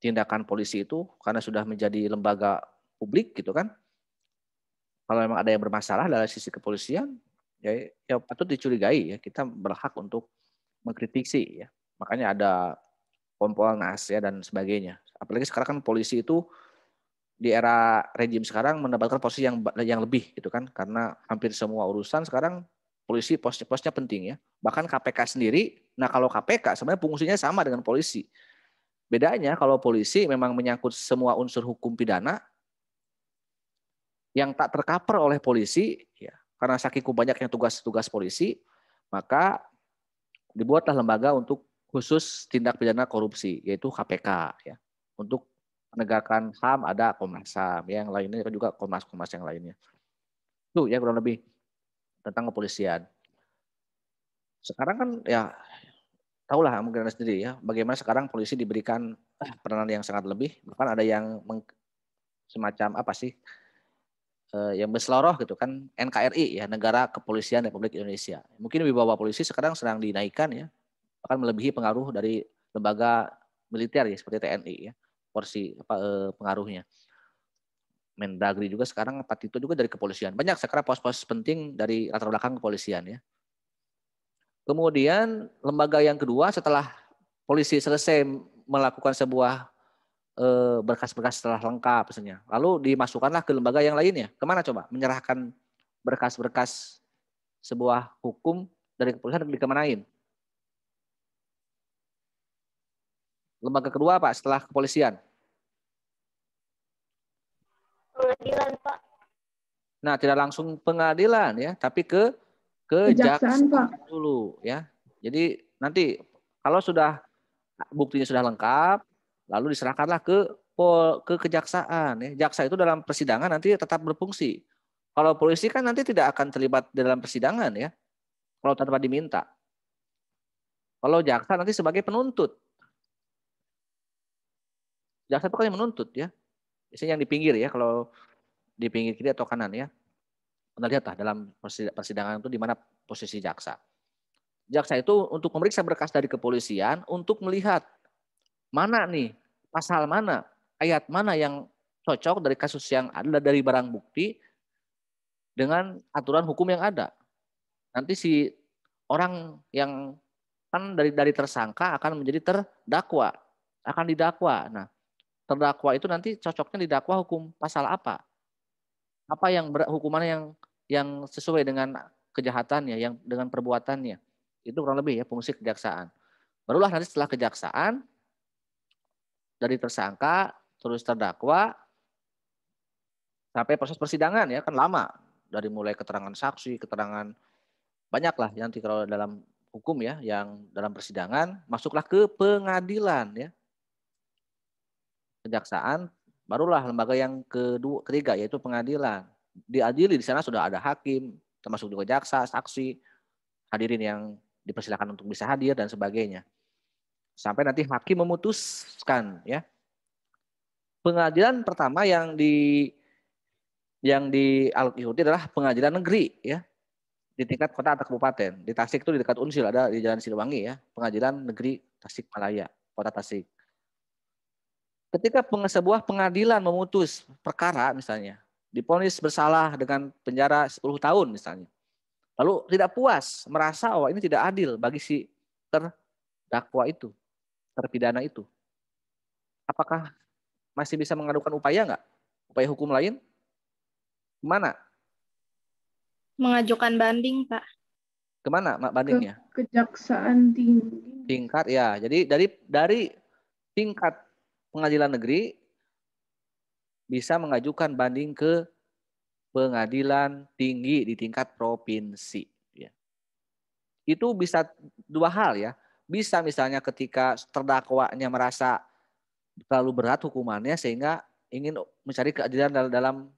tindakan polisi itu karena sudah menjadi lembaga publik gitu kan. Kalau memang ada yang bermasalah dari sisi kepolisian, ya patut dicurigai ya, kita berhak untuk mengkritisi ya. Makanya ada Kompolnas ya dan sebagainya. Apalagi sekarang kan polisi itu di era rejim sekarang mendapatkan posisi yang lebih gitu kan, karena hampir semua urusan sekarang Polisi posnya penting ya. Bahkan KPK sendiri, nah kalau KPK sebenarnya fungsinya sama dengan polisi. Bedanya kalau polisi memang menyangkut semua unsur hukum pidana yang tak tercover oleh polisi, ya, karena saking banyaknya tugas-tugas polisi, maka dibuatlah lembaga untuk khusus tindak pidana korupsi, yaitu KPK. Ya. Untuk penegakan HAM ada Komnas HAM, yang lainnya juga Komnas yang lainnya. Itu ya kurang lebih tentang kepolisian. Sekarang kan ya tahulah mungkin Anda sendiri ya, bagaimana sekarang polisi diberikan peranan yang sangat lebih, bahkan ada yang semacam apa sih, yang berseloroh gitu kan, NKRI ya, Negara Kepolisian Republik Indonesia. Mungkin wibawa polisi sekarang sedang dinaikkan ya, bahkan melebihi pengaruh dari lembaga militer ya seperti TNI ya, porsi pengaruhnya. Mendagri juga sekarang itu juga dari kepolisian. Banyak sekarang pos-pos penting dari latar belakang kepolisian ya. Kemudian lembaga yang kedua setelah polisi selesai melakukan sebuah berkas-berkas setelah lengkap misalnya, lalu dimasukkanlah ke lembaga yang lainnya. Kemana coba? Menyerahkan berkas-berkas sebuah hukum dari kepolisian dikemanain? Lembaga kedua apa setelah kepolisian? Pengadilan, Pak. Nah, tidak langsung pengadilan ya, tapi ke Kejaksaan, Pak. dulu ya. Jadi nanti kalau sudah buktinya sudah lengkap, lalu diserahkanlah ke kejaksaan ya. Jaksa itu dalam persidangan nanti tetap berfungsi. Kalau polisi kan nanti tidak akan terlibat dalam persidangan ya. Kalau tanpa diminta. Kalau jaksa nanti sebagai penuntut. Jaksa itu kan yang menuntut ya. Biasanya yang di pinggir ya, kalau di pinggir kiri atau kanan ya. Anda lihatlah dalam persidangan itu di mana posisi jaksa. Jaksa itu untuk memeriksa berkas dari kepolisian untuk melihat mana nih, pasal mana, ayat mana yang cocok dari kasus yang ada, dari barang bukti dengan aturan hukum yang ada. Nanti si orang yang kan dari tersangka akan menjadi terdakwa, akan didakwa. Nah, terdakwa itu nanti cocoknya didakwa hukum pasal apa? Apa yang hukumannya yang sesuai dengan kejahatannya, yang dengan perbuatannya. Itu kurang lebih ya fungsi kejaksaan. Barulah nanti setelah kejaksaan dari tersangka terus terdakwa sampai proses persidangan ya, kan lama, dari mulai keterangan saksi, keterangan banyak lah nanti kalau dalam hukum ya, yang dalam persidangan masuklah ke pengadilan ya. Kejaksaan barulah lembaga yang ketiga yaitu pengadilan. Diadili di sana sudah ada hakim, termasuk juga jaksa, saksi, hadirin yang dipersilakan untuk bisa hadir dan sebagainya. Sampai nanti hakim memutuskan ya. Pengadilan pertama yang diikuti adalah pengadilan negeri ya. Di tingkat kota atau kabupaten. Di Tasik itu di dekat Unsil, ada di Jalan Siliwangi ya, Pengadilan Negeri Tasikmalaya, Kota Tasik. Ketika sebuah pengadilan memutus perkara misalnya, divonis bersalah dengan penjara 10 tahun misalnya. Lalu tidak puas, merasa ini tidak adil bagi si terdakwa itu, terpidana itu. Apakah masih bisa mengadukan upaya nggak? Upaya hukum lain? Kemana? Mengajukan banding, Pak. Kemana bandingnya? Kejaksaan tinggi. Tingkat ya. Jadi dari tingkat pengadilan negeri bisa mengajukan banding ke pengadilan tinggi di tingkat provinsi. Ya. Itu bisa dua hal ya. Bisa misalnya ketika terdakwanya merasa terlalu berat hukumannya sehingga ingin mencari keadilan dalam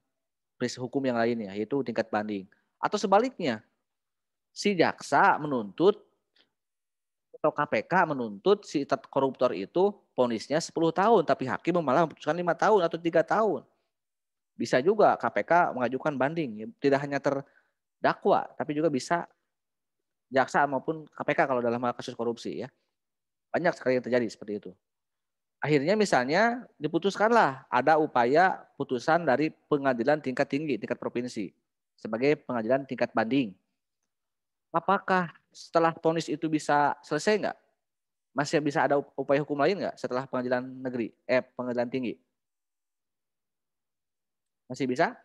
prinsip hukum yang lainnya, yaitu tingkat banding. Atau sebaliknya, si jaksa menuntut atau KPK menuntut si koruptor itu vonisnya 10 tahun, tapi hakim malah memutuskan 5 tahun atau 3 tahun. Bisa juga KPK mengajukan banding, tidak hanya terdakwa, tapi juga bisa jaksa maupun KPK kalau dalam kasus korupsi ya. Banyak sekali yang terjadi seperti itu. Akhirnya misalnya diputuskanlah ada upaya putusan dari pengadilan tingkat tinggi, tingkat provinsi, sebagai pengadilan tingkat banding. Apakah setelah vonis itu bisa selesai nggak? Masih bisa ada upaya hukum lain nggak setelah pengadilan negeri, pengadilan tinggi? Masih bisa?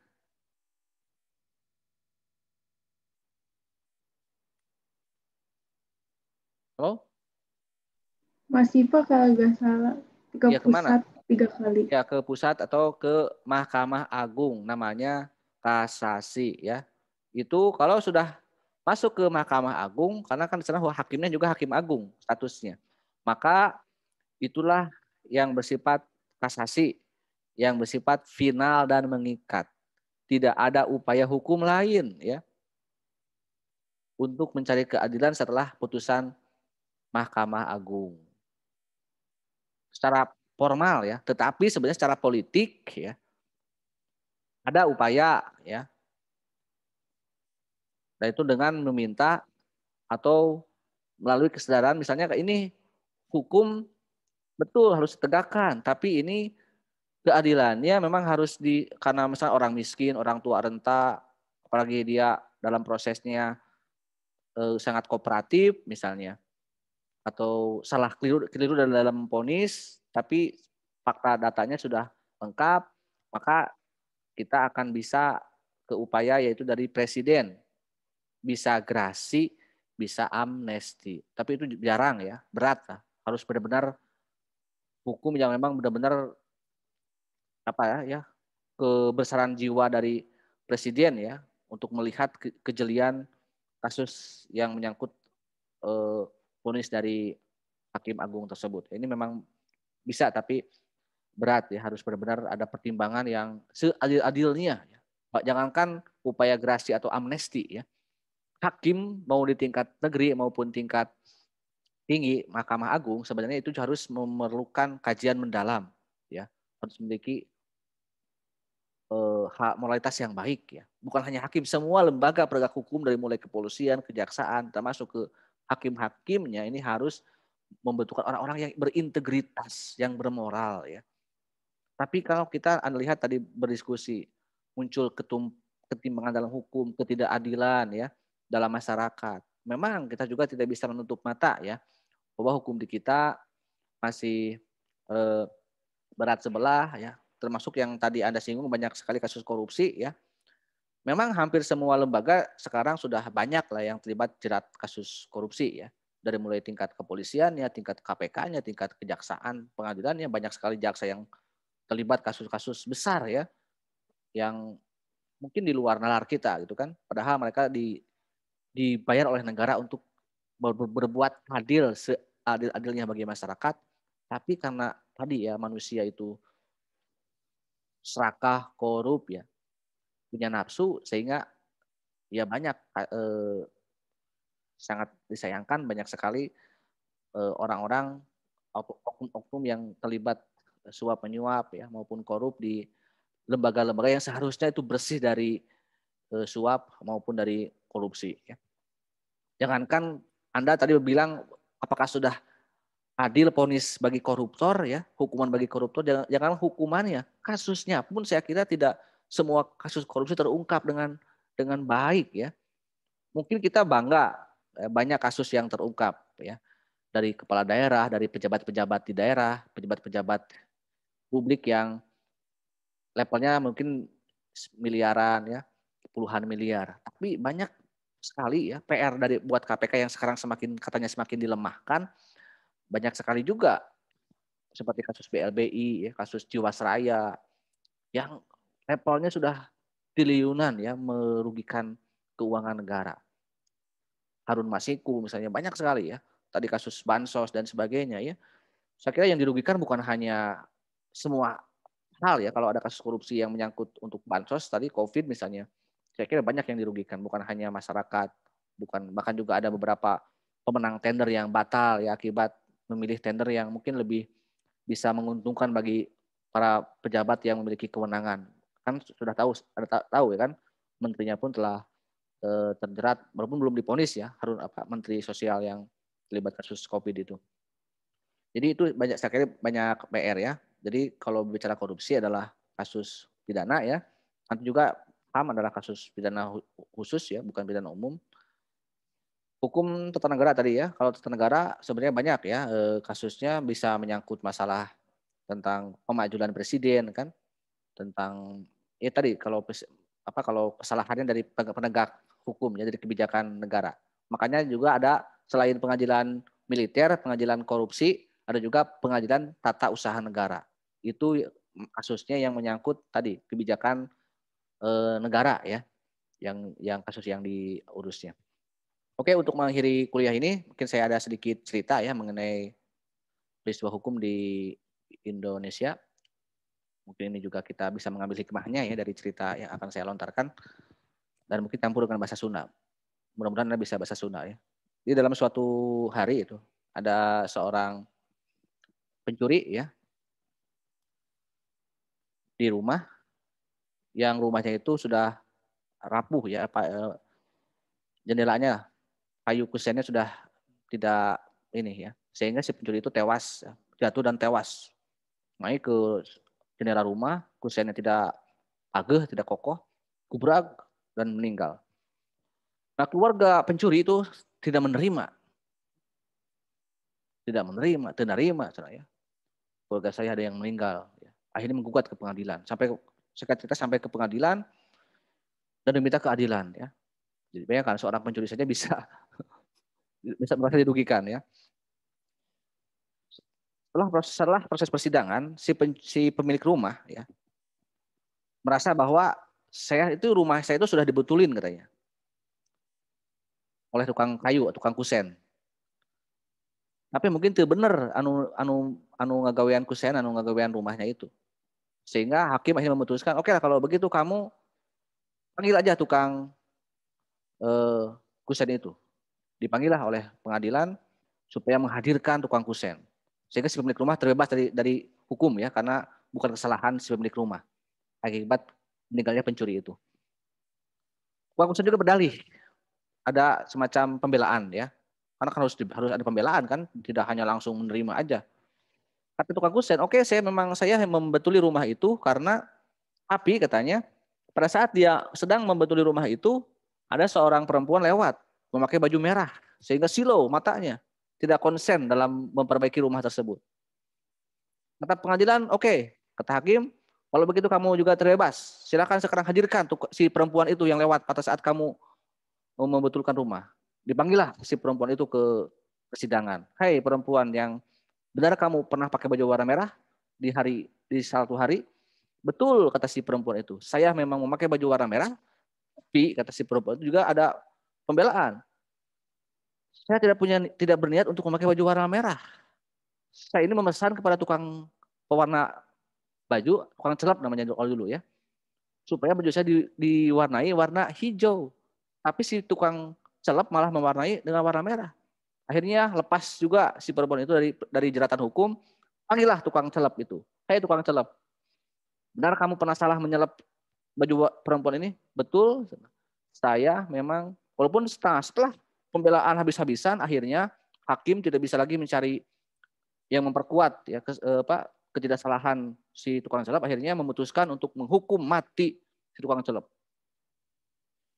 Halo? Masih Pak kalau nggak salah ke Ya kemana? pusat 3 kali. Ya ke pusat atau ke Mahkamah Agung, namanya kasasi ya. Itu kalau sudah masuk ke Mahkamah Agung, karena kan di sana hakimnya juga hakim agung statusnya, maka itulah yang bersifat kasasi, yang bersifat final dan mengikat. Tidak ada upaya hukum lain ya untuk mencari keadilan setelah putusan Mahkamah Agung. Secara formal ya, tetapi sebenarnya secara politik ya ada upaya ya, dan itu dengan meminta atau melalui kesadaran misalnya ini hukum betul harus ditegakkan, tapi ini keadilannya memang harus karena misalnya orang miskin, orang tua renta, apalagi dia dalam prosesnya sangat kooperatif misalnya, atau salah keliru dalam vonis, tapi fakta datanya sudah lengkap, maka kita akan bisa ke upaya yaitu dari presiden, bisa grasi, bisa amnesti. Tapi itu jarang ya, berat lah. Harus benar-benar hukum yang memang benar-benar kebesaran jiwa dari presiden ya untuk melihat kejelian kasus yang menyangkut vonis dari hakim agung tersebut. Ini memang bisa tapi berat ya, harus benar-benar ada pertimbangan yang seadil-adilnya. Ya. Jangankan upaya grasi atau amnesti ya, hakim mau di tingkat negeri maupun tingkat tinggi Mahkamah Agung sebenarnya itu harus memerlukan kajian mendalam ya, harus memiliki hak moralitas yang baik ya. Bukan hanya hakim, semua lembaga penegak hukum dari mulai kepolisian, kejaksaan, termasuk ke hakim-hakimnya ini harus membentukkan orang-orang yang berintegritas, yang bermoral ya. Tapi kalau kita lihat tadi berdiskusi muncul ketimpangan dalam hukum, ketidakadilan ya dalam masyarakat. Memang kita juga tidak bisa menutup mata ya bahwa hukum di kita masih berat sebelah ya, termasuk yang tadi Anda singgung banyak sekali kasus korupsi ya. Memang hampir semua lembaga sekarang sudah banyak lah yang terlibat jerat kasus korupsi ya. Dari mulai tingkat kepolisiannya, tingkat KPK-nya, tingkat kejaksaan, pengadilannya, banyak sekali jaksa yang terlibat kasus-kasus besar ya, yang mungkin di luar nalar kita gitu kan. Padahal mereka dibayar oleh negara untuk berbuat adil, seadil-adilnya bagi masyarakat. Tapi karena tadi ya manusia itu serakah, korup ya, punya nafsu sehingga ya banyak sangat disayangkan banyak sekali orang-orang oknum-oknum yang terlibat suap menyuap ya maupun korup di lembaga-lembaga yang seharusnya itu bersih dari suap maupun dari korupsi ya. Jangankan Anda tadi bilang apakah sudah adil vonis bagi koruptor ya, hukuman bagi koruptor, jangan hukumannya, kasusnya pun saya kira tidak semua kasus korupsi terungkap dengan baik ya. Mungkin kita bangga banyak kasus yang terungkap ya, dari kepala daerah, dari pejabat-pejabat di daerah, pejabat-pejabat publik yang levelnya mungkin miliaran ya, puluhan miliar. Tapi banyak sekali ya PR dari buat KPK yang sekarang katanya semakin dilemahkan. Banyak sekali juga seperti kasus BLBI, ya, kasus Jiwasraya yang levelnya sudah triliunan ya, merugikan keuangan negara. Harun Masiku misalnya banyak sekali ya. Tadi kasus bansos dan sebagainya ya. Saya kira yang dirugikan bukan hanya semua hal ya, kalau ada kasus korupsi yang menyangkut untuk bansos tadi COVID misalnya. Saya kira banyak yang dirugikan, bukan hanya masyarakat, bahkan juga ada beberapa pemenang tender yang batal ya akibat memilih tender yang mungkin lebih bisa menguntungkan bagi para pejabat yang memiliki kewenangan. Kan sudah tahu ya kan, menterinya pun telah terjerat walaupun belum divonis ya, Menteri Sosial yang terlibat kasus COVID itu. Jadi itu saya kira banyak PR ya. Jadi kalau bicara korupsi adalah kasus pidana ya. Nanti juga HAM adalah kasus pidana khusus ya, bukan pidana umum. Hukum tata negara tadi ya, kalau tata negara sebenarnya banyak ya kasusnya bisa menyangkut masalah tentang pemajulan presiden kan, tentang ya tadi kalau kesalahannya dari penegak hukum ya, dari kebijakan negara. Makanya juga ada selain pengadilan militer, pengadilan korupsi, ada juga pengadilan tata usaha negara. Itu kasusnya yang menyangkut tadi kebijakan negara ya, yang kasus yang diurusnya. Oke, untuk mengakhiri kuliah ini mungkin saya ada sedikit cerita ya mengenai peristiwa hukum di Indonesia. Mungkin ini juga kita bisa mengambil hikmahnya ya dari cerita yang akan saya lontarkan, dan mungkin campur dengan bahasa Sunda. Mudah-mudahan Anda bisa bahasa Sunda ya. Di dalam suatu hari itu ada seorang pencuri ya di rumah, yang rumahnya itu sudah rapuh ya, jendelanya, kayu kusennya sudah tidak ini ya, sehingga si pencuri itu tewas, jatuh dan tewas. Naik ke jendela rumah, kusennya tidak ageh, tidak kokoh, gubrak dan meninggal. Nah, keluarga pencuri itu tidak menerima, ya. Keluarga saya ada yang meninggal. Ya. Akhirnya menggugat ke pengadilan, sampai ke pengadilan dan meminta keadilan. Ya. Jadi bayangkan seorang pencuri saja bisa merasa dirugikan. Ya. Setelah proses persidangan, si pemilik rumah ya merasa bahwa rumah saya itu sudah dibetulin katanya oleh tukang kayu, tukang kusen. Tapi mungkin itu benar anu ngagawean kusen, anu ngagawean rumahnya itu. Sehingga hakim akhirnya memutuskan, oke lah kalau begitu kamu panggil aja tukang kusen itu. Dipanggil lah oleh pengadilan supaya menghadirkan tukang kusen. Sehingga si pemilik rumah terbebas dari hukum ya, karena bukan kesalahan si pemilik rumah akibat meninggalnya pencuri itu. Tukang kusen juga berdalih, ada semacam pembelaan ya, karena kan harus ada pembelaan kan, tidak hanya langsung menerima aja. Kata tukang kusen, oke, saya membetuli rumah itu karena tapi katanya pada saat dia sedang membetuli rumah itu ada seorang perempuan lewat memakai baju merah sehingga silau matanya, tidak konsen dalam memperbaiki rumah tersebut. Kata pengadilan, oke, kata hakim, kalau begitu kamu juga terbebas. Silakan sekarang hadirkan si perempuan itu yang lewat pada saat kamu membetulkan rumah. Dipanggillah si perempuan itu ke persidangan. Hai perempuan yang benar kamu pernah pakai baju warna merah di satu hari? Betul, kata si perempuan itu. Saya memang memakai baju warna merah, tapi kata si perempuan itu juga ada pembelaan. Saya tidak berniat untuk memakai baju warna merah. Saya ini memesan kepada tukang pewarna baju, tukang celap namanya dulu ya, supaya baju saya diwarnai warna hijau. Tapi si tukang celap malah mewarnai dengan warna merah. Akhirnya lepas juga si perempuan itu dari jeratan hukum. Panggillah tukang celap itu. Hai tukang celap, benar kamu pernah salah menyelap baju perempuan ini? Betul. Saya memang, walaupun setelah pembelaan habis-habisan, akhirnya hakim tidak bisa lagi mencari yang memperkuat ya ketidaksalahan si tukang celap, akhirnya memutuskan untuk menghukum mati si tukang celap.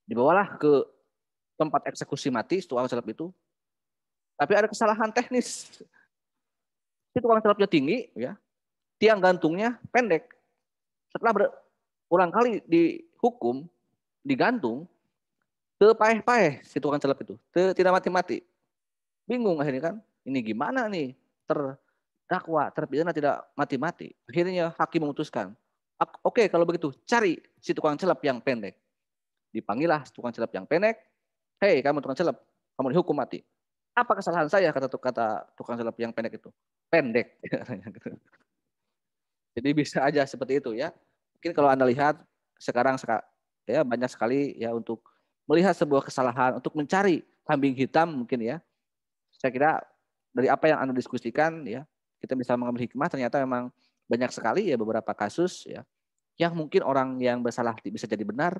Dibawalah ke tempat eksekusi mati si tukang celap itu. Tapi ada kesalahan teknis. Si tukang celapnya tinggi, ya, tiang gantungnya pendek. Setelah berulang kali dihukum, digantung, paeh-paeh si tukang celap itu, tidak mati-mati. Bingung akhirnya kan, ini gimana nih terdakwa, terpidana tidak mati-mati. Akhirnya hakim memutuskan, oke kalau begitu cari si tukang celap yang pendek. Dipanggillah tukang celap yang pendek. Hei kamu tukang celap, kamu dihukum mati. Apa kesalahan saya, kata tukang celap yang pendek itu? Pendek. Jadi bisa aja seperti itu ya. Mungkin kalau Anda lihat sekarang ya banyak sekali ya untuk melihat sebuah kesalahan, untuk mencari kambing hitam mungkin ya. Saya kira dari apa yang Anda diskusikan ya, kita bisa mengambil hikmah, ternyata memang banyak sekali ya beberapa kasus ya yang mungkin orang yang bersalah bisa jadi benar,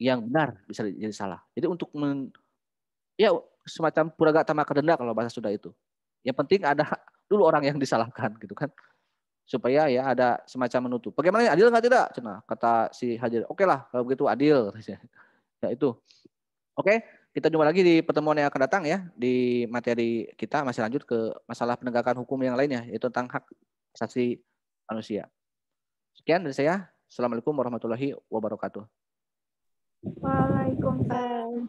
yang benar bisa jadi salah. Jadi untuk ya semacam puraga tamaka denda kalau bahasa Sunda itu. Yang penting ada dulu orang yang disalahkan gitu kan. Supaya ya ada semacam menutup. Bagaimana adil nggak tidak? Cina, kata si hadir. Oke lah kalau begitu adil. Ya itu. Oke, kita jumpa lagi di pertemuan yang akan datang ya. Di materi kita masih lanjut ke masalah penegakan hukum yang lainnya, yaitu tentang hak asasi manusia. Sekian dari saya. Assalamualaikum warahmatullahi wabarakatuh. Waalaikumsalam.